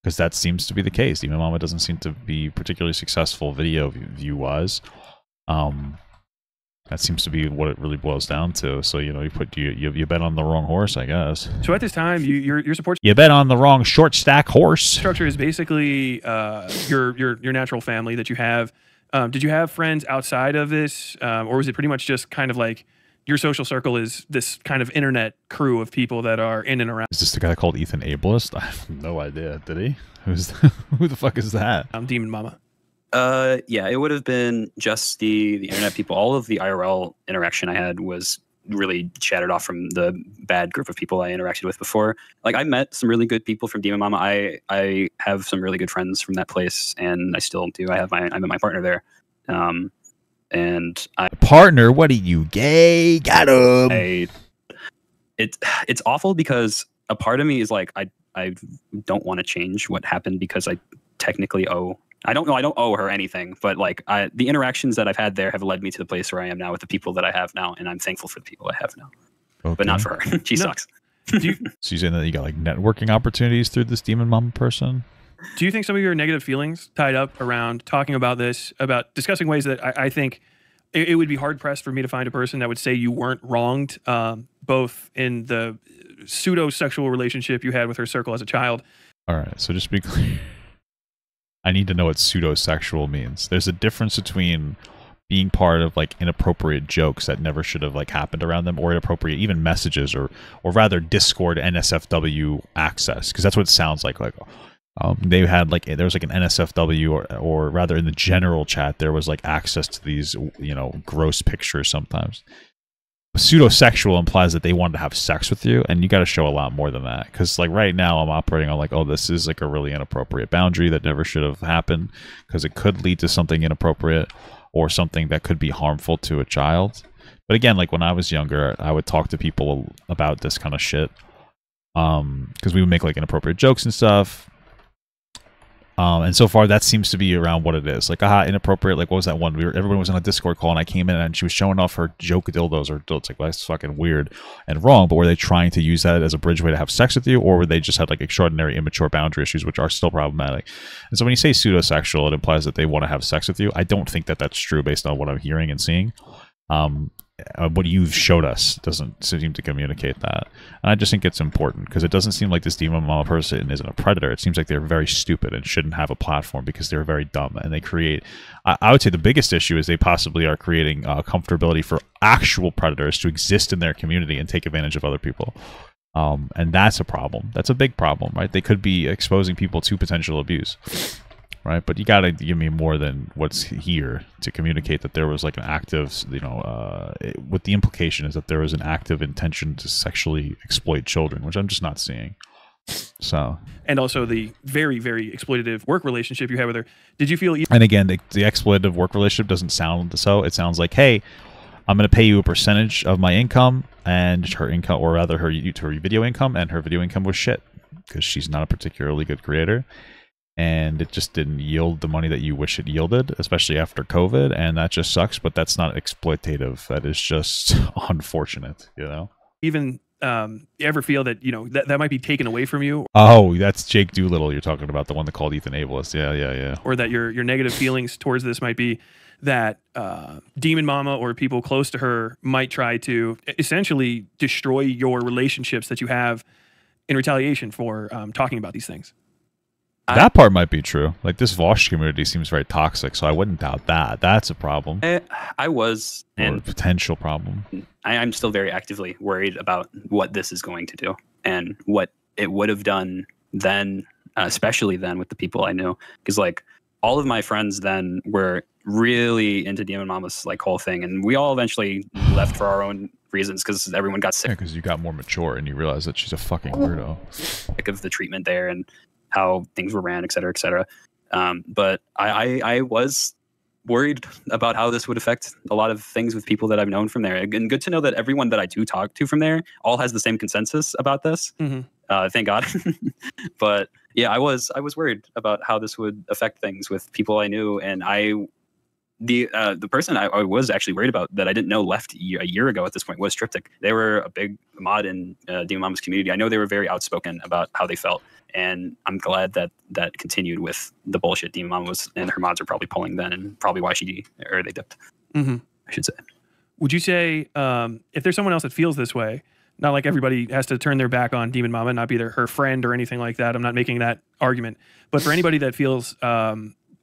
because that seems to be the case. Even Mama doesn't seem to be particularly successful video view-wise. That seems to be what it really boils down to. So, you bet on the wrong horse, I guess. So at this time, your support You bet on the wrong short stack horse. structure is basically your natural family that you have. Did you have friends outside of this, or was it pretty much just kind of like your social circle is this kind of internet crew of people that are in and around? Is this the guy called Ethan Ableist? I have no idea. Did he? Who the fuck is that? Demon Mama. Yeah, it would have been just the internet people. All of the IRL interaction I had was really chatted off from the bad group of people I interacted with before. Like, I met some really good people from Demon Mama. I have some really good friends from that place, and I still do. I met my partner there. And Partner, what are you, gay? Got him. It's awful, because a part of me is like, I don't want to change what happened, because I technically I don't owe her anything, but like the interactions that I've had there have led me to the place where I am now with the people that I have now, and I'm thankful for the people I have now. Okay. But not for her. She sucks. So you're saying that you got like networking opportunities through this Demon Mama person? Do you think some of your negative feelings tied up around talking about this, about discussing ways that I think it would be hard pressed for me to find a person that would say you weren't wronged, both in the pseudo sexual relationship you had with her circle as a child? All right, so just to be clear, I need to know what pseudo-sexual means. There's a difference between being part of like inappropriate jokes that never should have like happened around them, or inappropriate even messages, or rather Discord NSFW access, because that's what it sounds like. Like they had like, there was like an NSFW, or rather in the general chat there was like access to these gross pictures sometimes. Pseudo-sexual implies that they wanted to have sex with you, and you got to show a lot more than that, because like right now I'm operating on like, oh, this is like a really inappropriate boundary that never should have happened, because it could lead to something inappropriate or something that could be harmful to a child. But again, like when I was younger, I would talk to people about this kind of shit, because we would make like inappropriate jokes and stuff. And so far that seems to be around what it is. Like, inappropriate. Like, what was that one? Everyone was on a Discord call, and I came in and she was showing off her joke dildos or dilts. Like, well, that's fucking weird and wrong. But were they trying to use that as a bridgeway to have sex with you, or were they just had like extraordinary immature boundary issues, which are still problematic? And so when you say pseudosexual, it implies that they want to have sex with you. I don't think that that's true based on what I'm hearing and seeing. What you've showed us doesn't seem to communicate that, and I just think it's important, because it doesn't seem like this Demon Mama person isn't a predator. It seems like they're very stupid and shouldn't have a platform, because they're very dumb, and they create, I would say the biggest issue is they possibly are creating comfortability for actual predators to exist in their community and take advantage of other people, and that's a problem. That's a big problem, right? They could be exposing people to potential abuse. right? But you got to give me more than what's here to communicate that there was like an active, what the implication is that there was an active intention to sexually exploit children, which I'm just not seeing. So, and also the very, very exploitative work relationship you had with her. Did you feel? And again, the exploitative work relationship doesn't sound so. It sounds like, hey, I'm going to pay you a percentage of my income, and her income, or rather her video income, and her video income was shit because she's not a particularly good creator, and it just didn't yield the money that you wish it yielded, especially after COVID, and that just sucks. But that's not exploitative. That is just unfortunate, you know. Even you ever feel that that might be taken away from you? Oh, that's Jake Doolittle you're talking about, the one that called Ethan ableist. Yeah. Or that your negative feelings towards this might be that Demon Mama or people close to her might try to essentially destroy your relationships that you have in retaliation for talking about these things. That part might be true. Like, this Vaush community seems very toxic, so I wouldn't doubt that. That's a problem. I was, and a potential problem. I'm still very actively worried about what this is going to do and what it would have done then, especially then with the people I knew. Because like all of my friends then were really into Demon Mama's like whole thing, and we all eventually left for our own reasons because everyone got sick. Yeah, because you got more mature and you realize that she's a fucking weirdo. Sick of the treatment there and how things were ran, et cetera, et cetera. But I was worried about how this would affect a lot of things with people that I've known from there. And good to know that everyone that I do talk to from there all has the same consensus about this. Mm-hmm. Thank God. But yeah, I was worried about how this would affect things with people I knew. And the person I was actually worried about that I didn't know left a year ago at this point was Triptych. They were a big mod in Demon Mama's community. I know they were very outspoken about how they felt. And I'm glad that that continued with the bullshit Demon Mama was, and her mods are probably pulling then, and probably why they dipped. Mm-hmm. I should say. Would you say if there's someone else that feels this way, not like everybody has to turn their back on Demon Mama, not be her friend or anything like that. I'm not making that argument, but for anybody that feels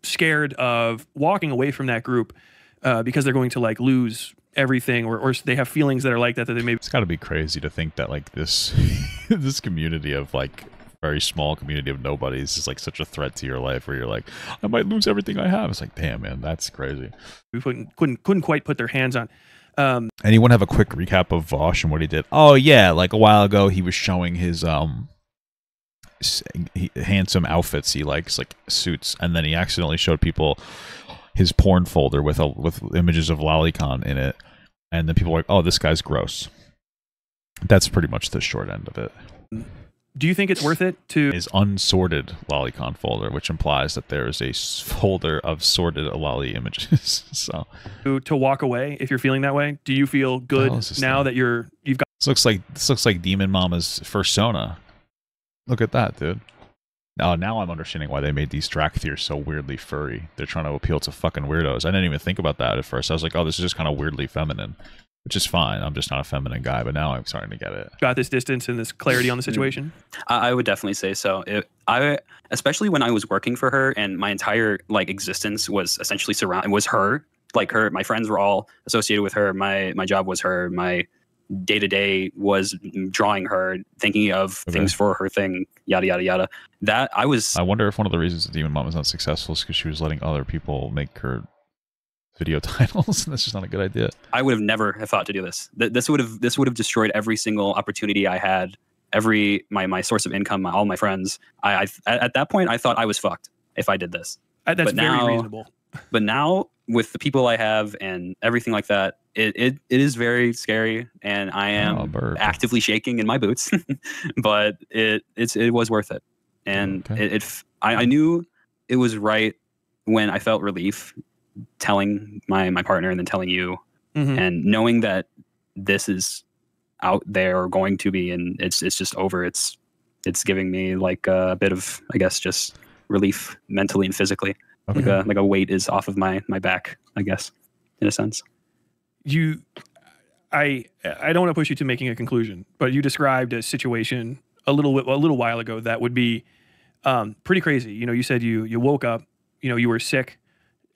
scared of walking away from that group because they're going to like lose everything, or they have feelings that are like that they maybe. It's got to be crazy to think that like this this community of like. Very small community of nobodies is like such a threat to your life where you're like, I might lose everything I have. It's like, damn, man, that's crazy. We couldn't quite put their hands on. Anyone have a quick recap of Vaush and what he did? Oh yeah, like a while ago he was showing his handsome outfits he likes, like suits, and then he accidentally showed people his porn folder with images of lolicon in it, and then people were like, oh, this guy's gross. That's pretty much the short end of it. Do you think it's worth it to is unsorted lolicon folder, which implies that there is a folder of sorted lolly images. So to walk away if you're feeling that way? Do you feel good now that you've got? This looks like Demon Mama's fursona. Look at that, dude. Oh, now I'm understanding why they made these Drakthir so weirdly furry. They're trying to appeal to fucking weirdos. I didn't even think about that at first. I was like, oh, this is just kind of weirdly feminine. Which is fine. I'm just not a feminine guy, but now I'm starting to get it. Got this distance and this clarity on the situation? I would definitely say so. Especially when I was working for her and my entire like existence was essentially surrounded was her. Like her, my friends were all associated with her. My job was her. My day-to-day was drawing her, thinking of things for her thing, yada yada yada. I wonder if one of the reasons that Demon Mama's not successful is because she was letting other people make her video titles. That's just not a good idea. I would have never have thought to do this. This would have destroyed every single opportunity I had, my source of income, all my friends. At that point I thought I was fucked if I did this. That's very reasonable. But now with the people I have and everything like that, it is very scary, and I am actively shaking in my boots. But it was worth it, and I knew it was right when I felt relief telling my partner and then telling you, and knowing that this is out there or going to be, and it's just over. It's giving me like a bit of, I guess, just relief mentally and physically. Okay. Like a weight is off of my back, I guess, in a sense. I don't want to push you to making a conclusion, but you described a situation a little while ago that would be pretty crazy. You said you woke up, you were sick,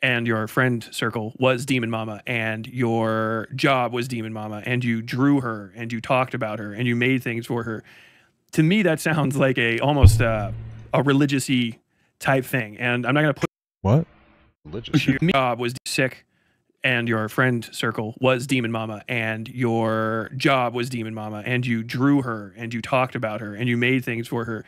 and your friend circle was Demon Mama, and your job was Demon Mama, and you drew her, and you talked about her, and you made things for her. To me, that sounds like almost a religious-y type thing, and I'm not going to put What? Religious. Your job was sick, and your friend circle was Demon Mama, and your job was Demon Mama, and you drew her, and you talked about her, and you made things for her.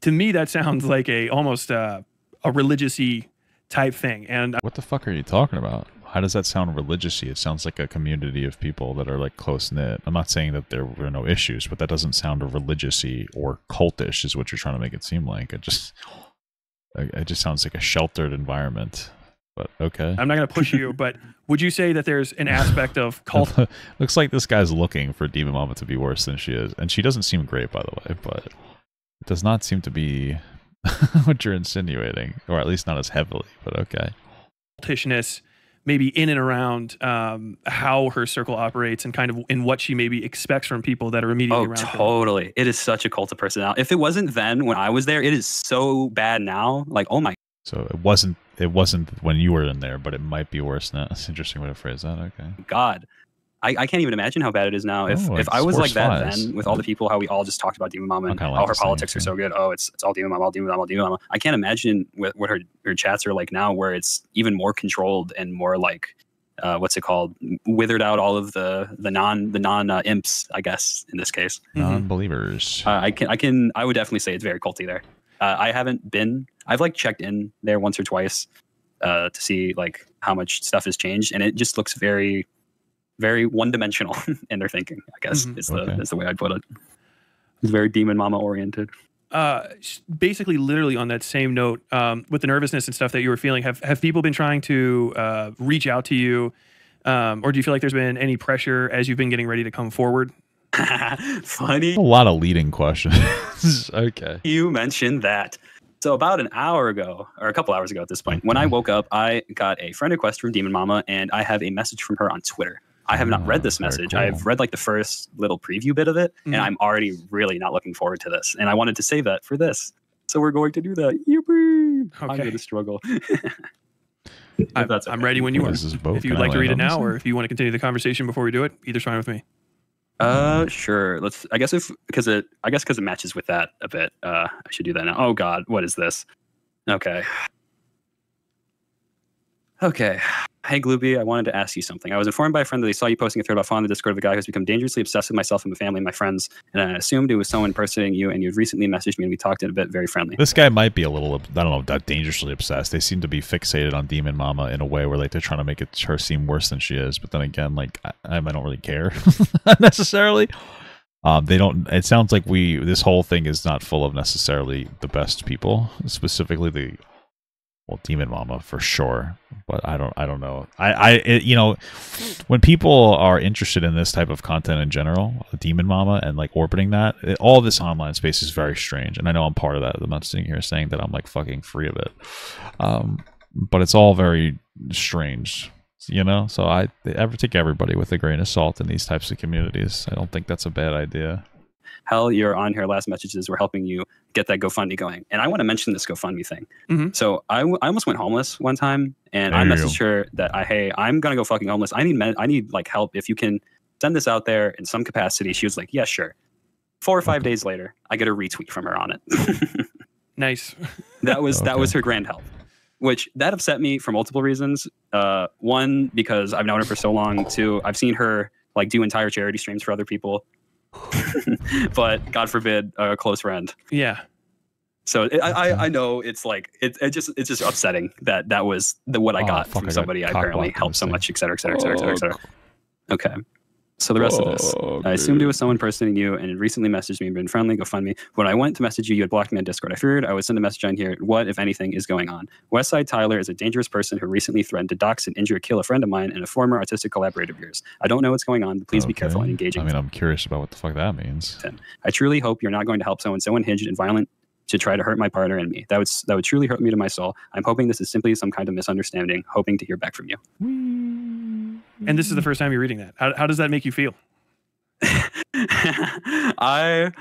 To me, that sounds like almost a religious-y type thing. And What the fuck are you talking about? How does that sound religious-y? It sounds like a community of people that are like close-knit. I'm not saying that there were no issues, but that doesn't sound religious-y or cultish is what you're trying to make it seem like. It just sounds like a sheltered environment. But okay. I'm not going to push you, but would you say that there's an aspect of cult? Looks like this guy's looking for Demon Mama to be worse than she is. And she doesn't seem great, by the way, but it does not seem to be what you're insinuating, or at least not as heavily, but okay. Cultishness, maybe in and around how her circle operates and kind of in what she maybe expects from people that are immediately around her. Totally. It is such a cult of personality. If it wasn't then when I was there, it is so bad now. Like, oh my. So it wasn't when you were in there, but it might be worse now. That's an interesting way to phrase that. Okay. God. I can't even imagine how bad it is now. If I was like that then, with all the people, how we all just talked about Demon Mama and how her politics are so good. Oh, it's all Demon Mama, all Demon Mama, all Demon Mama. I can't imagine what her chats are like now, where it's even more controlled and more like, what's it called? Withered out all of the non imps, I guess, in this case. Non-believers. I would definitely say it's very culty there. I've like checked in there once or twice to see like how much stuff has changed, and it just looks very, very one-dimensional in their thinking, I guess is the way I'd put it. It's very Demon Mama oriented. Basically, literally on that same note, with the nervousness and stuff that you were feeling, have people been trying to reach out to you, or do you feel like there's been any pressure as you've been getting ready to come forward? Funny. A lot of leading questions. Okay. You mentioned that. So about an hour ago, or a couple hours ago at this point, when I woke up, I got a friend request from Demon Mama, and I have a message from her on Twitter. I have not read this message. Cool. I've read like the first little preview bit of it, and I'm already really not looking forward to this. And I wanted to save that for this. So we're going to do that. Yippee! Okay. I'm going to struggle. I'm ready when you are. If you'd like to read it now, or if you want to continue the conversation before we do it, either's fine with me. Sure. I guess because it matches with that a bit. I should do that now. Oh God, what is this? Okay. Hey, Glooby, I wanted to ask you something. I was informed by a friend that they saw you posting a thread about following the Discord of a guy who's become dangerously obsessed with myself and my family and my friends, and I assumed it was someone impersonating you, and you'd recently messaged me, and we talked in a bit, very friendly. This guy might be a little, I don't know, dangerously obsessed. They seem to be fixated on Demon Mama in a way where like they're trying to make her seem worse than she is, but then again, like I don't really care necessarily. They don't. It sounds like this whole thing is not full of necessarily the best people, specifically Demon Mama for sure, but I don't know. When people are interested in this type of content in general, Demon Mama and like orbiting that, all this online space is very strange, and I know I'm part of that. I'm not sitting here saying that I'm like fucking free of it, but it's all very strange, So I take everybody with a grain of salt in these types of communities. I don't think that's a bad idea. Hell, your on here last messages were helping you get that GoFundMe going. And I want to mention this GoFundMe thing. So I almost went homeless one time, and I messaged her that hey, I'm going to go fucking homeless. I need like help. If you can send this out there in some capacity. She was like, yeah, sure. 4 or 5 days later, I get a retweet from her on it. Nice. That was her grand help, which that upset me for multiple reasons. One, because I've known her for so long. Two, I've seen her like do entire charity streams for other people. But God forbid a close friend. Yeah. So I know it's like it's just upsetting that was what I got from somebody I apparently helped so much, et cetera, et cetera, et cetera, et cetera, et cetera. Okay. So the rest of this, I assumed it was someone impersonating you, and recently messaged me and been friendly. GoFundMe. When I went to message you, you had blocked me on Discord. I figured I would send a message on here. What, if anything, is going on? Westside Tyler is a dangerous person who recently threatened to dox and injure or kill a friend of mine and a former artistic collaborator of yours. I don't know what's going on, but please be careful and engaging. I mean, I'm curious about what the fuck that means. I truly hope you're not going to help someone so unhinged and violent to try to hurt my partner and me. That would truly hurt me to my soul. I'm hoping this is simply some kind of misunderstanding, hoping to hear back from you. And this is the first time you're reading that. How does that make you feel? I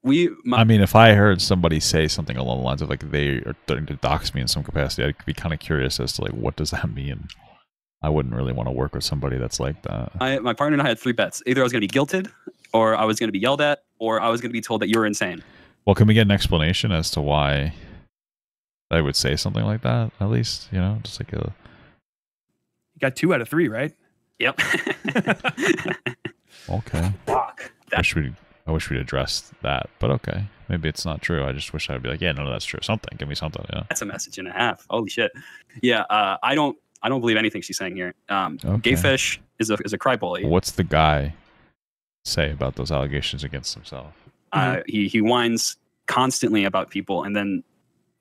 mean, if I heard somebody say something along the lines of like they are starting to dox me in some capacity, I'd be kind of curious as to like what does that mean. I wouldn't really want to work with somebody that's like that. My partner and I had 3 bets. Either I was going to be guilted, or I was going to be yelled at, or I was going to be told that you were insane. Well, can we get an explanation as to why I would say something like that, at least, you know, just like a. You got 2 out of 3, right? Yep. Okay. Fuck. I wish we'd addressed that, but okay. Maybe it's not true. I just wish I'd be like, yeah, no, that's true. Something. Give me something. Yeah. That's a message and a half. Holy shit. Yeah. I don't believe anything she's saying here. Okay. Gayfish is a cry bully. What's the guy say about those allegations against himself? He whines constantly about people and then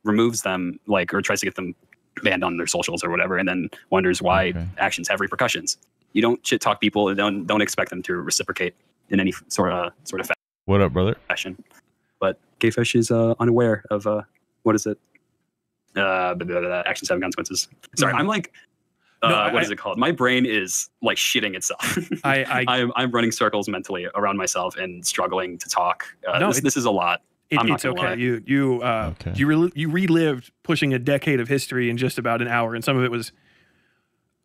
removes them, like, or tries to get them banned on their socials or whatever, and then wonders why actions have repercussions. You don't shit talk people and don't expect them to reciprocate in any sort of What up, brother? fashion. But Gayfish is unaware of what is it? Actions have consequences. Sorry, I'm like, what is it called? My brain is like shitting itself. I'm running circles mentally around myself and struggling to talk. This is a lot. It's okay. You relived pushing a decade of history in just about an hour, and some of it was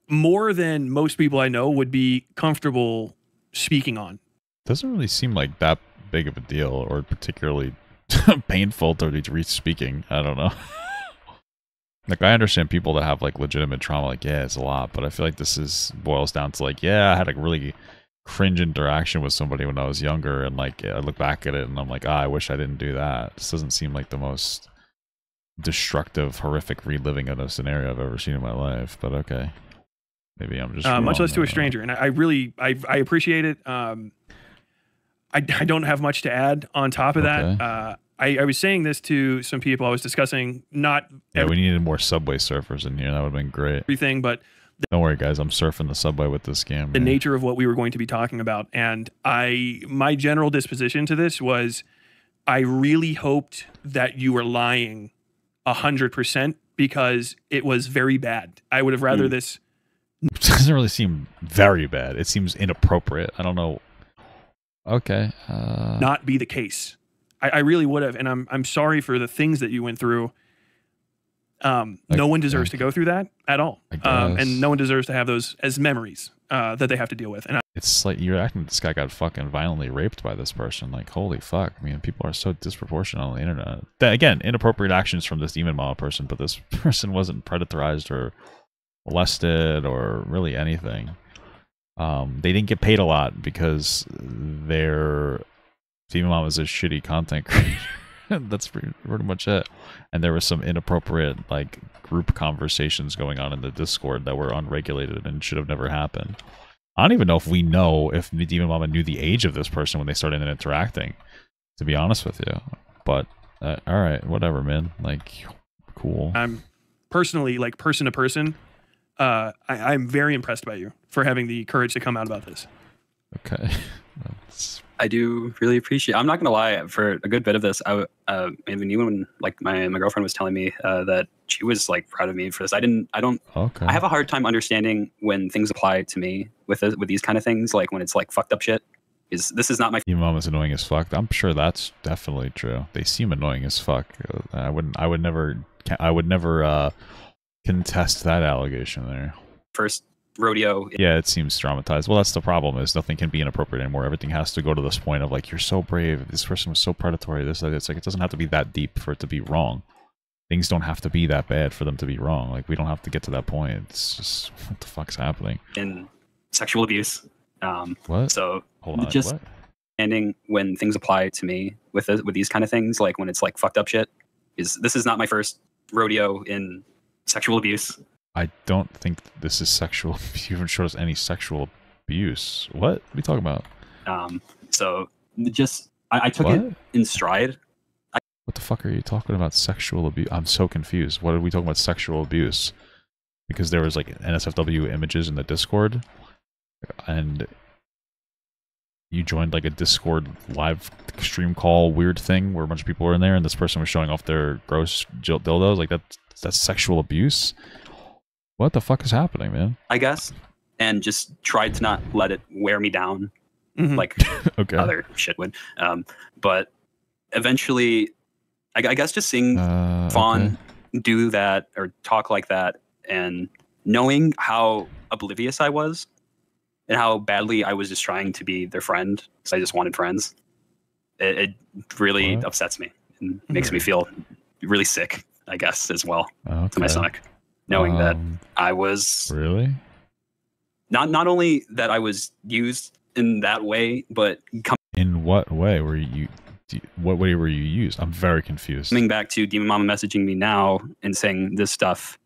more than most people I know would be comfortable speaking on. Doesn't really seem like that big of a deal or particularly painful to be speaking. I don't know. Like, I understand people that have like legitimate trauma, like, yeah, it's a lot, but I feel like this boils down to like, yeah, I had a really cringe interaction with somebody when I was younger, and like I look back at it and I'm like, I wish I didn't do that. This doesn't seem like the most destructive, horrific reliving of a scenario I've ever seen in my life, but okay. Maybe I'm just much less to a stranger, and I really appreciate it. I don't have much to add on top of that. I was saying this to some people I was discussing, we needed more Subway surfers in here. That would have been great. Everything, but don't worry, guys. I'm surfing the Subway with this scam. The nature of what we were going to be talking about, and my general disposition to this was, I really hoped that you were lying 100% because it was very bad. I would have rather this. It doesn't really seem very bad. It seems inappropriate. I don't know. Okay. Not be the case. I really would have, and I'm sorry for the things that you went through. No one deserves to go through that at all, and no one deserves to have those as memories that they have to deal with. And it's like you're acting. This guy got fucking violently raped by this person. Like, holy fuck! I mean, people are so disproportionate on the internet. Again, inappropriate actions from this demon mama person, but this person wasn't predatorized or molested or really anything. They didn't get paid a lot because their demon mom is a shitty content creator. That's pretty much it. And there was some inappropriate like group conversations going on in the Discord that were unregulated and should have never happened. I don't even know if we know if the demon mama knew the age of this person when they started interacting, to be honest with you. But all right, whatever, man. Like, cool. I'm personally, like, person to person, I'm very impressed by you for having the courage to come out about this. Okay. I do really appreciate. I'm not gonna lie. For a good bit of this, even like my girlfriend was telling me that she was like proud of me for this. I don't. Okay. I have a hard time understanding when things apply to me with these kind of things, like when it's like fucked up shit. This is not my. Your mom is annoying as fuck. I'm sure that's definitely true. They seem annoying as fuck. I would never contest that allegation there. First rodeo. Yeah, it seems traumatized. Well, that's the problem, is nothing can be inappropriate anymore. Everything has to go to this point of like, you're so brave, this person was so predatory, this, it's like, it doesn't have to be that deep for it to be wrong. Things don't have to be that bad for them to be wrong. Like, we don't have to get to that point. It's just, what the fuck's happening? In sexual abuse. What? So hold on, just what? Ending when things apply to me with these kind of things, like when it's like fucked up shit. This is not my first rodeo in sexual abuse. I don't think this is sexual. You haven't showed us any sexual abuse. What are you talking about? So just I took it in stride. What the fuck are you talking about? Sexual abuse? I'm so confused. What are we talking about? Sexual abuse? Because there was like NSFW images in the Discord, and you joined like a Discord live stream call weird thing where a bunch of people were in there, and this person was showing off their gross dildos. Like that's sexual abuse. What the fuck is happening, man? I guess, and just tried to not let it wear me down, like other shit would. But eventually, I guess just seeing Fawn do that or talk like that, and knowing how oblivious I was, and how badly I was just trying to be their friend because I just wanted friends, it really upsets me and makes me feel really sick. I guess, as well, Okay. to my stomach, knowing that I was Really? not only that I was used in that way, but In what way were you? What way were you used? I'm very confused. coming back to Demon Mama messaging me now and saying this stuff.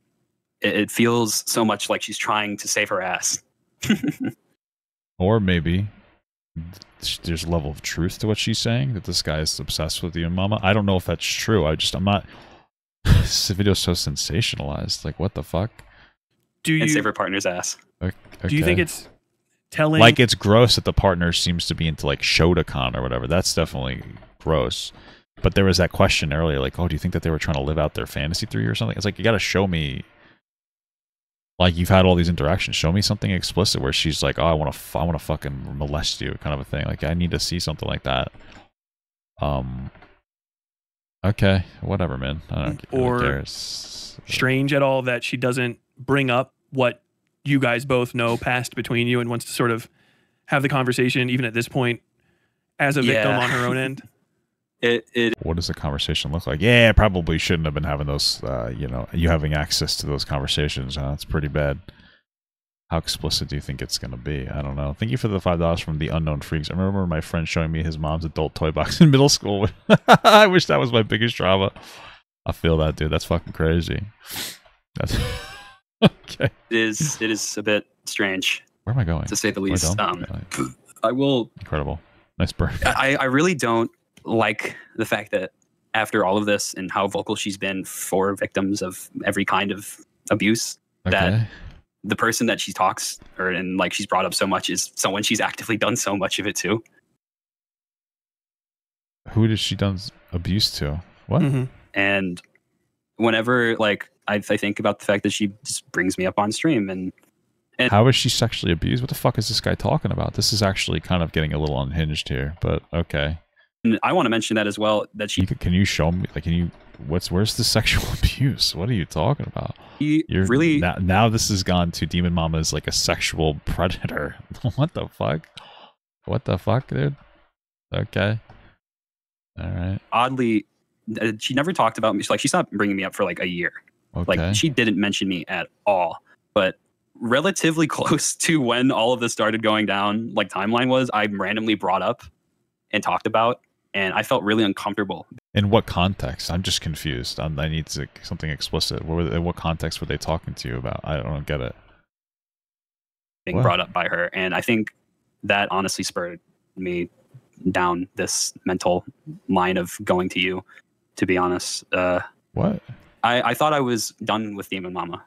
It feels so much like she's trying to save her ass. Or maybe there's a level of truth to what she's saying, that this guy is obsessed with you and Mama. I don't know if that's true. I'm not. This video's so sensationalized. Like, what the fuck? And save her partner's ass. Okay. Do you think it's telling? Like, it's gross that the partner seems to be into like Shotokan or whatever. That's definitely gross. But there was that question earlier, like, oh, do you think that they were trying to live out their fantasy through you or something? It's like, you got to show me. Like, you've had all these interactions. Show me something explicit where she's like, oh, I want to fucking molest you, kind of a thing. Like, I need to see something like that. Okay, whatever, man. I don't care. Strange at all that she doesn't bring up what you guys both know passed between you and wants to sort of have the conversation, even at this point, as a victim on her own end? What does the conversation look like? Yeah, probably shouldn't have been having those, you having access to those conversations. That's pretty bad. How explicit do you think it's going to be? I don't know. Thank you for the $5 from the Unknown Freaks. I remember my friend showing me his mom's adult toy box in middle school. I wish that was my biggest trauma. I feel that, dude. That's fucking crazy. That's okay. It is a bit strange. Where am I going? To say the least. I will. Incredible. Nice burn. I really don't like the fact that after all of this and how vocal she's been for victims of every kind of abuse, that the person that she talks and like she's brought up so much is someone she's actively done so much of it to. Who has she done abuse to? What? Mm-hmm. And whenever like I think about the fact that she just brings me up on stream and how is she sexually abused? What the fuck is this guy talking about? This is actually kind of getting a little unhinged here, but okay. And I want to mention that as well. That can you show me? Like, where's the sexual abuse? What are you talking about? You're really now this has gone to Demon Mama as like a sexual predator. What the fuck? What the fuck, dude? Okay. All right. Oddly, she never talked about me. Like, she stopped bringing me up for like a year. Okay. Like, she didn't mention me at all. But relatively close to when all of this started going down, like timeline was, I randomly brought up and talked about, and I felt really uncomfortable. In what context? I'm just confused. I need something explicit. In what context were they talking to you about? I don't get it. Being brought up by her, and I think that honestly spurred me down this mental line of going to you, to be honest. What? I thought I was done with Demon Mama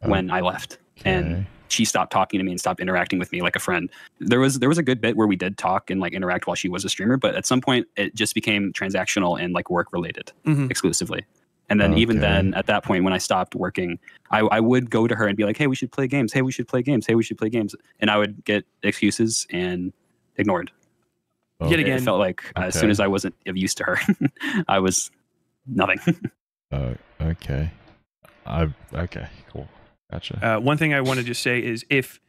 when I left. And she stopped talking to me and stopped interacting with me like a friend. There was a good bit where we did talk and like interact while she was a streamer, but at some point it just became transactional and like work related exclusively. And then even then, at that point when I stopped working, I would go to her and be like, hey, we should play games. Hey, we should play games. Hey, we should play games. And I would get excuses and ignored. Yet again, it felt like as soon as I wasn't of use to her, I was nothing. Okay. Okay, cool. Gotcha. One thing I want to just say is if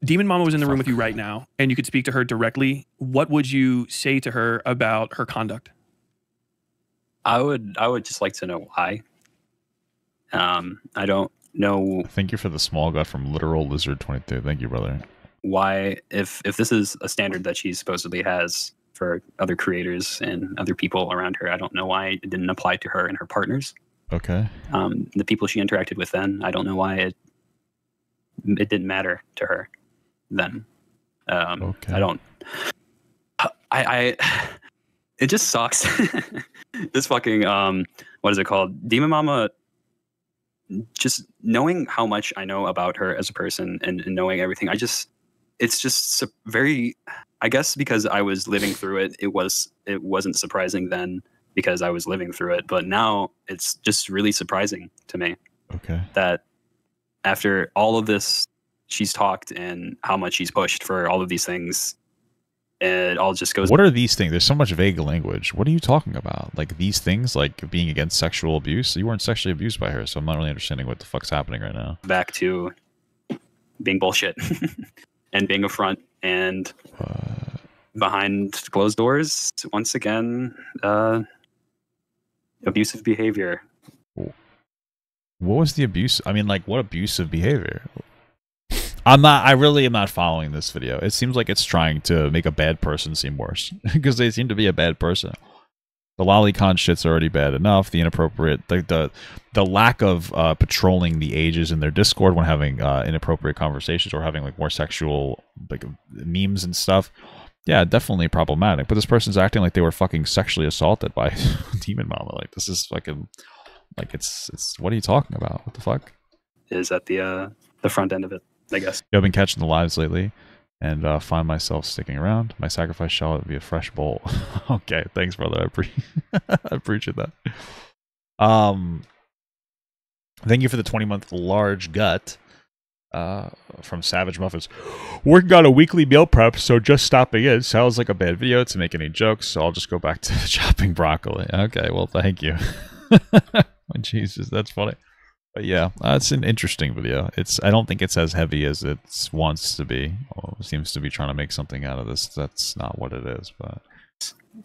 Demon Mama was in the room with you right now and you could speak to her directly, what would you say to her about her conduct? I would just like to know why. I don't know. Thank you for the small guy from Literal Lizard 22. Thank you, brother. Why, if this is a standard that she supposedly has for other creators and other people around her, I don't know why it didn't apply to her and her partners. Okay. The people she interacted with then, I don't know why it didn't matter to her then. Okay. I don't. It just sucks. This fucking what is it called? Demon Mama. Just knowing how much I know about her as a person and knowing everything, it's just very. I guess because I was living through it, it wasn't surprising then. Because I was living through it, but now it's just really surprising to me. Okay. That after all of this, she's talked and how much she's pushed for all of these things, it all just goes. What are these things? There's so much vague language. What are you talking about? Like these things, like being against sexual abuse? You weren't sexually abused by her, so I'm not really understanding what the fuck's happening right now. Back to being bullshit and being a front and behind closed doors once again. abusive behavior. What was the abuse? I mean, like, what abusive behavior? I really am not following this video. It seems like it's trying to make a bad person seem worse because they seem to be a bad person. The lolicon shit's already bad enough. The inappropriate, the lack of patrolling the ages in their Discord when having inappropriate conversations or having like more sexual like memes and stuff. Yeah, definitely problematic. But this person's acting like they were fucking sexually assaulted by Demon Mama. Like this is fucking like it's. What are you talking about? What the fuck? Is at the front end of it, I guess. Yeah, I've been catching the lives lately. And find myself sticking around. My sacrifice shall be a fresh bowl. Okay, thanks, brother. I appreciate that. Thank you for the 20-month large gut from Savage Muffins. Working on a weekly meal prep, so just stopping in. Sounds like a bad video to make any jokes, so I'll just go back to chopping broccoli. Okay, well, thank you. Jesus, that's funny. But yeah, it's an interesting video. I don't think it's as heavy as it wants to be. It seems to be trying to make something out of this. That's not what it is. But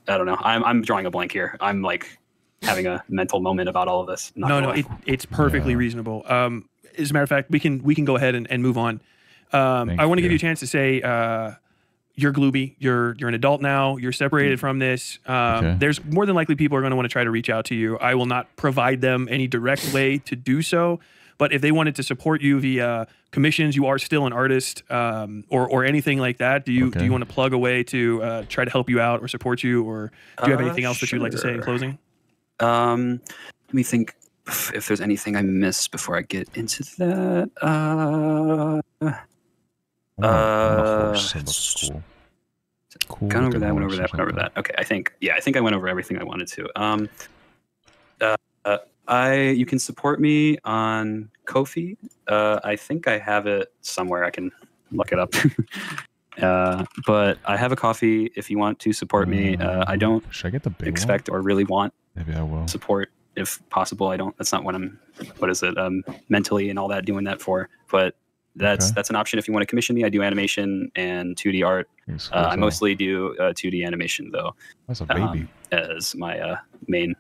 I don't know. I'm drawing a blank here. I'm like having a mental moment about all of this. No, it's perfectly reasonable. As a matter of fact, we can go ahead and move on. I want to give you a chance to say you're Glooby. You're an adult now. You're separated from this. There's more than likely people are going to want to try to reach out to you. I will not provide them any direct way to do so. But if they wanted to support you via commissions, you are still an artist, or anything like that. Do you want to plug a way to try to help you out or support you, or do you have anything else that you'd like to say in closing? Let me think if there's anything I missed before I get into that. Cool. Gone over that, went over that. Okay, I think I went over everything I wanted to. You can support me on Ko-fi. I think I have it somewhere. I can look it up. But I have a coffee if you want to support me. I don't Should I get the big expect or really want Maybe I will. support if possible. That's not what I'm mentally and all that doing that for. But that's an option if you want to commission me. I do animation and 2D art. I mostly do 2D animation though. That's a baby. As my main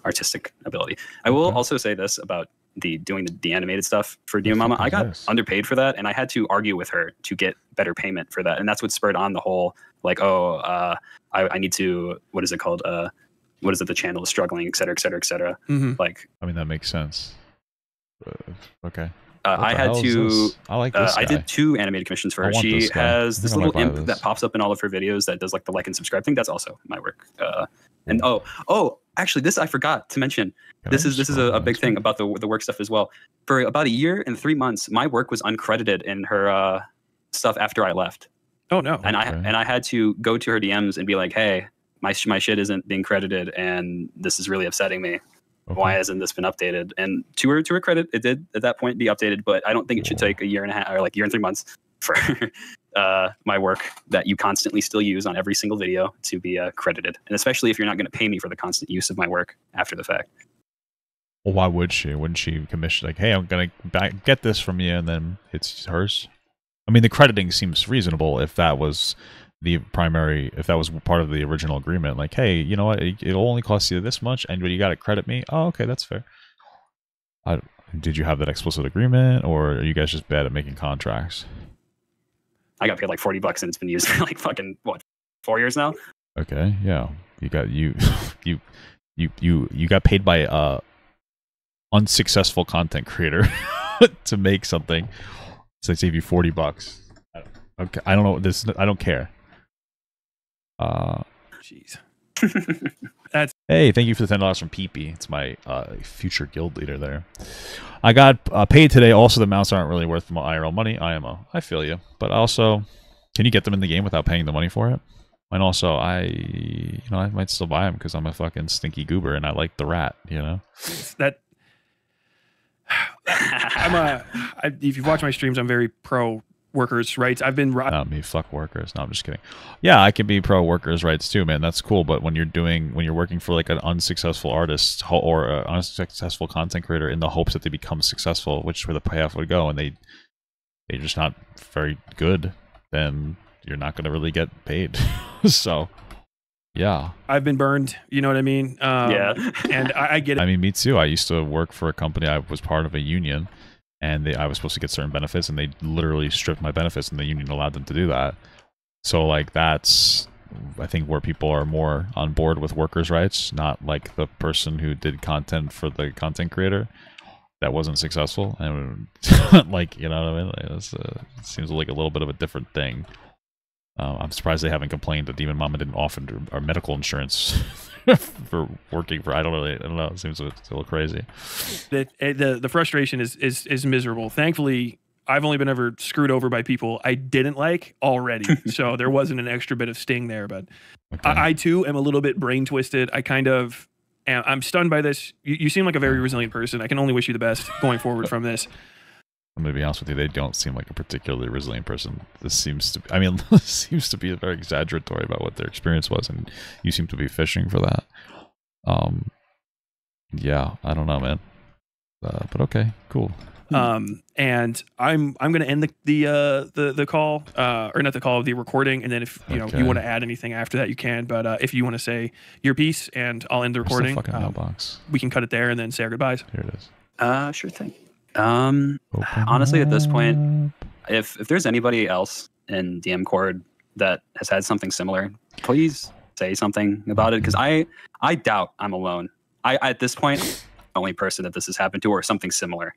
artistic ability. I will also say this about doing the animated stuff for Demon Mama. I got underpaid for that, and I had to argue with her to get better payment for that. And that's what spurred on the whole like, I need to, what is it called? What is it? The channel is struggling, et cetera, et cetera, et cetera. Like, I mean, that makes sense. Okay. I had to. I like this guy. I did 2 animated commissions for her. She has this little imp that pops up in all of her videos that does like the like and subscribe thing. That's also my work. And actually, this I forgot to mention. This is a big thing about the work stuff as well. For about a year and 3 months, my work was uncredited in her stuff after I left. Oh no! And I had to go to her DMs and be like, hey, my shit isn't being credited, and this is really upsetting me. Why hasn't this been updated? And to her credit, it did at that point be updated, but I don't think it should take a year and a half or like year and 3 months for my work that you constantly still use on every single video to be credited. And especially if you're not going to pay me for the constant use of my work after the fact. Well, why would she? Wouldn't she commission like, hey, I'm going to get this from you, and then it's hers? I mean, the crediting seems reasonable if that was if that was part of the original agreement, like, hey, you know what, it'll only cost you this much, and you got to credit me. Oh, okay, that's fair. Did you have that explicit agreement, or are you guys just bad at making contracts? I got paid like $40 and it's been used for like fucking 4 years now. Okay, yeah, you got paid by a unsuccessful content creator to make something, so they save you $40. Okay, I don't know this. I don't care. Jeez. Hey, thank you for the $10 from Peepee. It's my future guild leader there. I got paid today. Also, the amounts aren't really worth my IRL money. IMO. I feel you. But also, can you get them in the game without paying the money for it? And also, I might still buy them because I'm a fucking stinky goober and I like the rat, you know? If you've watched my streams, I'm very pro workers' rights. I've been not me, fuck workers. No, I'm just kidding. Yeah, I can be pro workers' rights too, man. That's cool. But when you're working for like an unsuccessful artist or an unsuccessful content creator in the hopes that they become successful, which is where the payoff would go, and they're just not very good, then you're not going to really get paid. So Yeah. I've been burned. You know what I mean? Yeah. And I get it. I mean, me too. I used to work for a company. I was part of a union, and I was supposed to get certain benefits, and they literally stripped my benefits, and the union allowed them to do that. So, like, that's, I think, where people are more on board with workers' rights, not like the person who did content for the content creator that wasn't successful. And, like, you know what I mean? Like, it seems like a little bit of a different thing. I'm surprised they haven't complained that Demon Mama didn't offer our medical insurance for working for. I don't know. It seems a little crazy. The frustration is miserable. Thankfully, I've only been ever screwed over by people I didn't like already, so there wasn't an extra bit of sting there. But Okay. I too am a little bit brain twisted. I'm stunned by this. You seem like a very resilient person. I can only wish you the best going forward from this. I'm gonna be honest with you. They don't seem like a particularly resilient person. This seems to. I mean, this seems to be very exaggeratory about what their experience was, and you seem to be fishing for that. Yeah, I don't know, man. But okay, cool. And I'm going to end the call, or not the call, the recording. And then if you Okay. want to add anything after that, you can. But if you want to say your piece, and I'll end the Where's the recording, fucking mailbox? we can cut it there and then say our goodbyes. Here it is. Sure thing. Open Honestly, at this point, up. if there's anybody else in DM Cord that has had something similar, please say something about it, because I doubt I'm alone. I at this point, the only person that this has happened to, or something similar.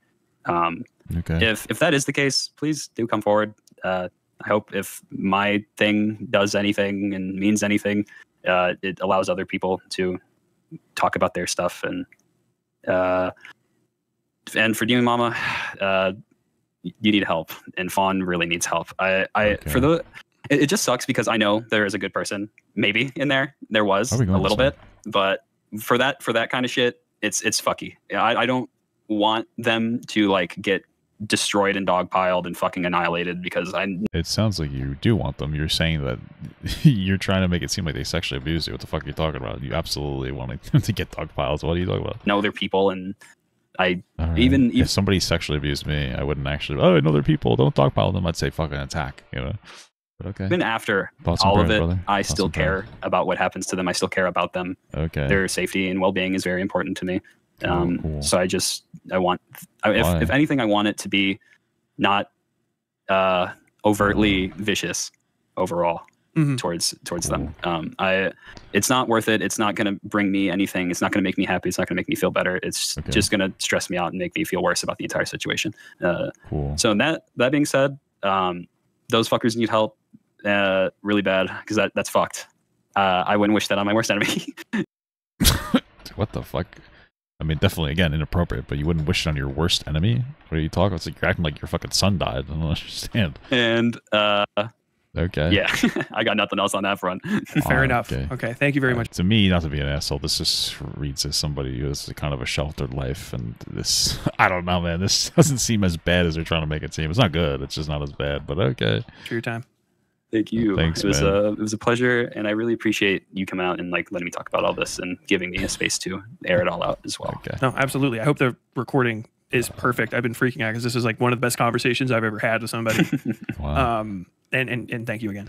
Okay. If that is the case, please do come forward. I hope if my thing does anything and means anything, it allows other people to talk about their stuff. And for Demon Mama, you need help, and Fawn really needs help. Okay. It just sucks because I know there is a good person maybe in there. There was Are a we going little this way? bit, but for that kind of shit, it's fucky. I don't want them to like get destroyed and dogpiled and fucking annihilated because It sounds like you do want them. You're saying that you're trying to make it seem like they sexually abuse you. What the fuck are you talking about? You absolutely want them to get dogpiles. What are you talking about? know they're people, and I All right. even If somebody sexually abused me, I wouldn't actually. Oh, I know they're people. Don't dogpile them. I'd say fucking attack. You know. But okay. even after Thoughts and all of prayers, it, brother. I Thoughts still and prayers. care about what happens to them. I still care about them. Okay. Their safety and well-being is very important to me. Cool. So I want, if anything, I want it to be not overtly vicious overall Mhm. towards them. It's not worth it. It's not going to bring me anything. It's not going to make me happy. It's not going to make me feel better. It's Okay. just going to stress me out and make me feel worse about the entire situation. Cool. So that being said, those fuckers need help really bad, because that's fucked. I wouldn't wish that on my worst enemy. What the fuck? I mean, definitely, again, inappropriate, but you wouldn't wish it on your worst enemy? What are you talking about? It's like you're acting like your fucking son died. I don't understand. And Okay. yeah, I got nothing else on that front. Fair Oh, enough. okay. Okay. Thank you very much. To me, not to be an asshole, this just reads as somebody who has kind of a sheltered life, and this, I don't know, man. This doesn't seem as bad as they're trying to make it seem. It's not good. It's just not as bad, but okay. For your time. Thank you. Thanks, it was man. it was a pleasure, and I really appreciate you coming out and like letting me talk about all this and giving me a space to air it all out as well. Okay. No, absolutely. I hope the recording is perfect. I've been freaking out because this is like one of the best conversations I've ever had with somebody. Wow. And thank you again.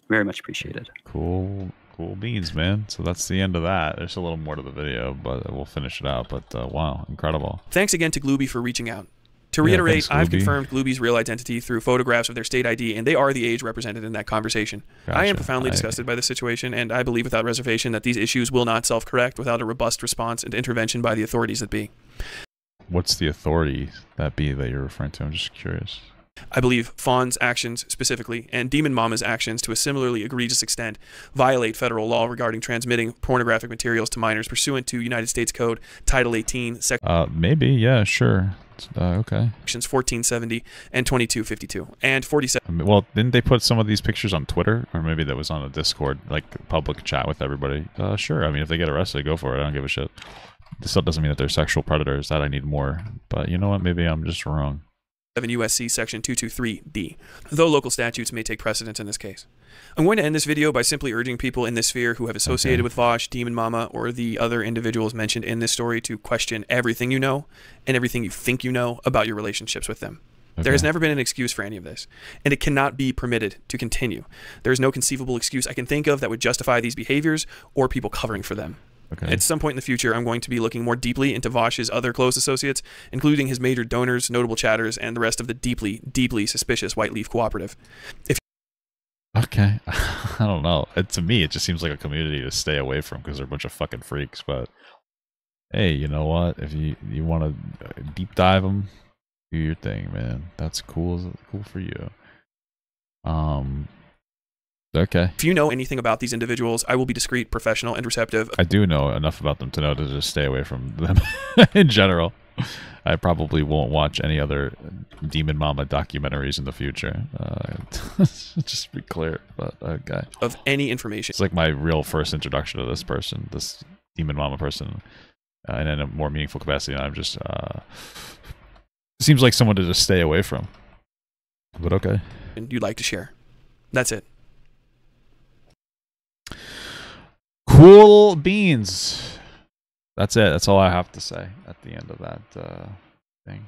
Very much appreciated. Cool beans, man. So that's the end of that. There's a little more to the video, but we'll finish it out. But wow, incredible. Thanks again to Glooby for reaching out. To Yeah, reiterate, thanks, I've Glooby. confirmed Glooby's real identity through photographs of their state ID, and they are the age represented in that conversation. I am Gotcha. profoundly disgusted by this situation, and I believe without reservation that these issues will not self-correct without a robust response and intervention by the authorities that be. What's the authority that you're referring to? I'm just curious. I believe Fawn's actions specifically, and Demon Mama's actions to a similarly egregious extent, violate federal law regarding transmitting pornographic materials to minors pursuant to United States Code Title 18, Maybe, yeah, sure. Okay. Sections 1470 and 2252, and 47. I mean, well, didn't they put some of these pictures on Twitter, or maybe that was on a Discord, like public chat with everybody? Sure. I mean, if they get arrested, go for it. I don't give a shit. This still doesn't mean that they're sexual predators. That I need more. But you know what? Maybe I'm just wrong. 7 U.S.C. Section 223D, though local statutes may take precedence in this case. I'm going to end this video by simply urging people in this sphere who have associated with Vaush, Demon Mama, or the other individuals mentioned in this story to question everything you know and everything you think you know about your relationships with them. There has never been an excuse for any of this, and it cannot be permitted to continue. There is no conceivable excuse I can think of that would justify these behaviors or people covering for them. Okay. At some point in the future, I'm going to be looking more deeply into Vaush's other close associates, including his major donors, notable chatters, and the rest of the deeply, deeply suspicious White Leaf Cooperative. Okay. I don't know. To me, it just seems like a community to stay away from because they're a bunch of fucking freaks. But hey, you know what? If you want to deep dive them, do your thing, man. That's cool. Cool for you. Okay. If you know anything about these individuals, I will be discreet, professional, and receptive. I do know enough about them to know to just stay away from them in general. I probably won't watch any other Demon Mama documentaries in the future. Just to be clear, but okay. Of any information. It's like my real first introduction to this person, this Demon Mama person, and in a more meaningful capacity. And I'm just seems like someone to just stay away from. But okay. And you'd like to share. That's it. Cool beans. That's it. That's all I have to say at the end of that thing.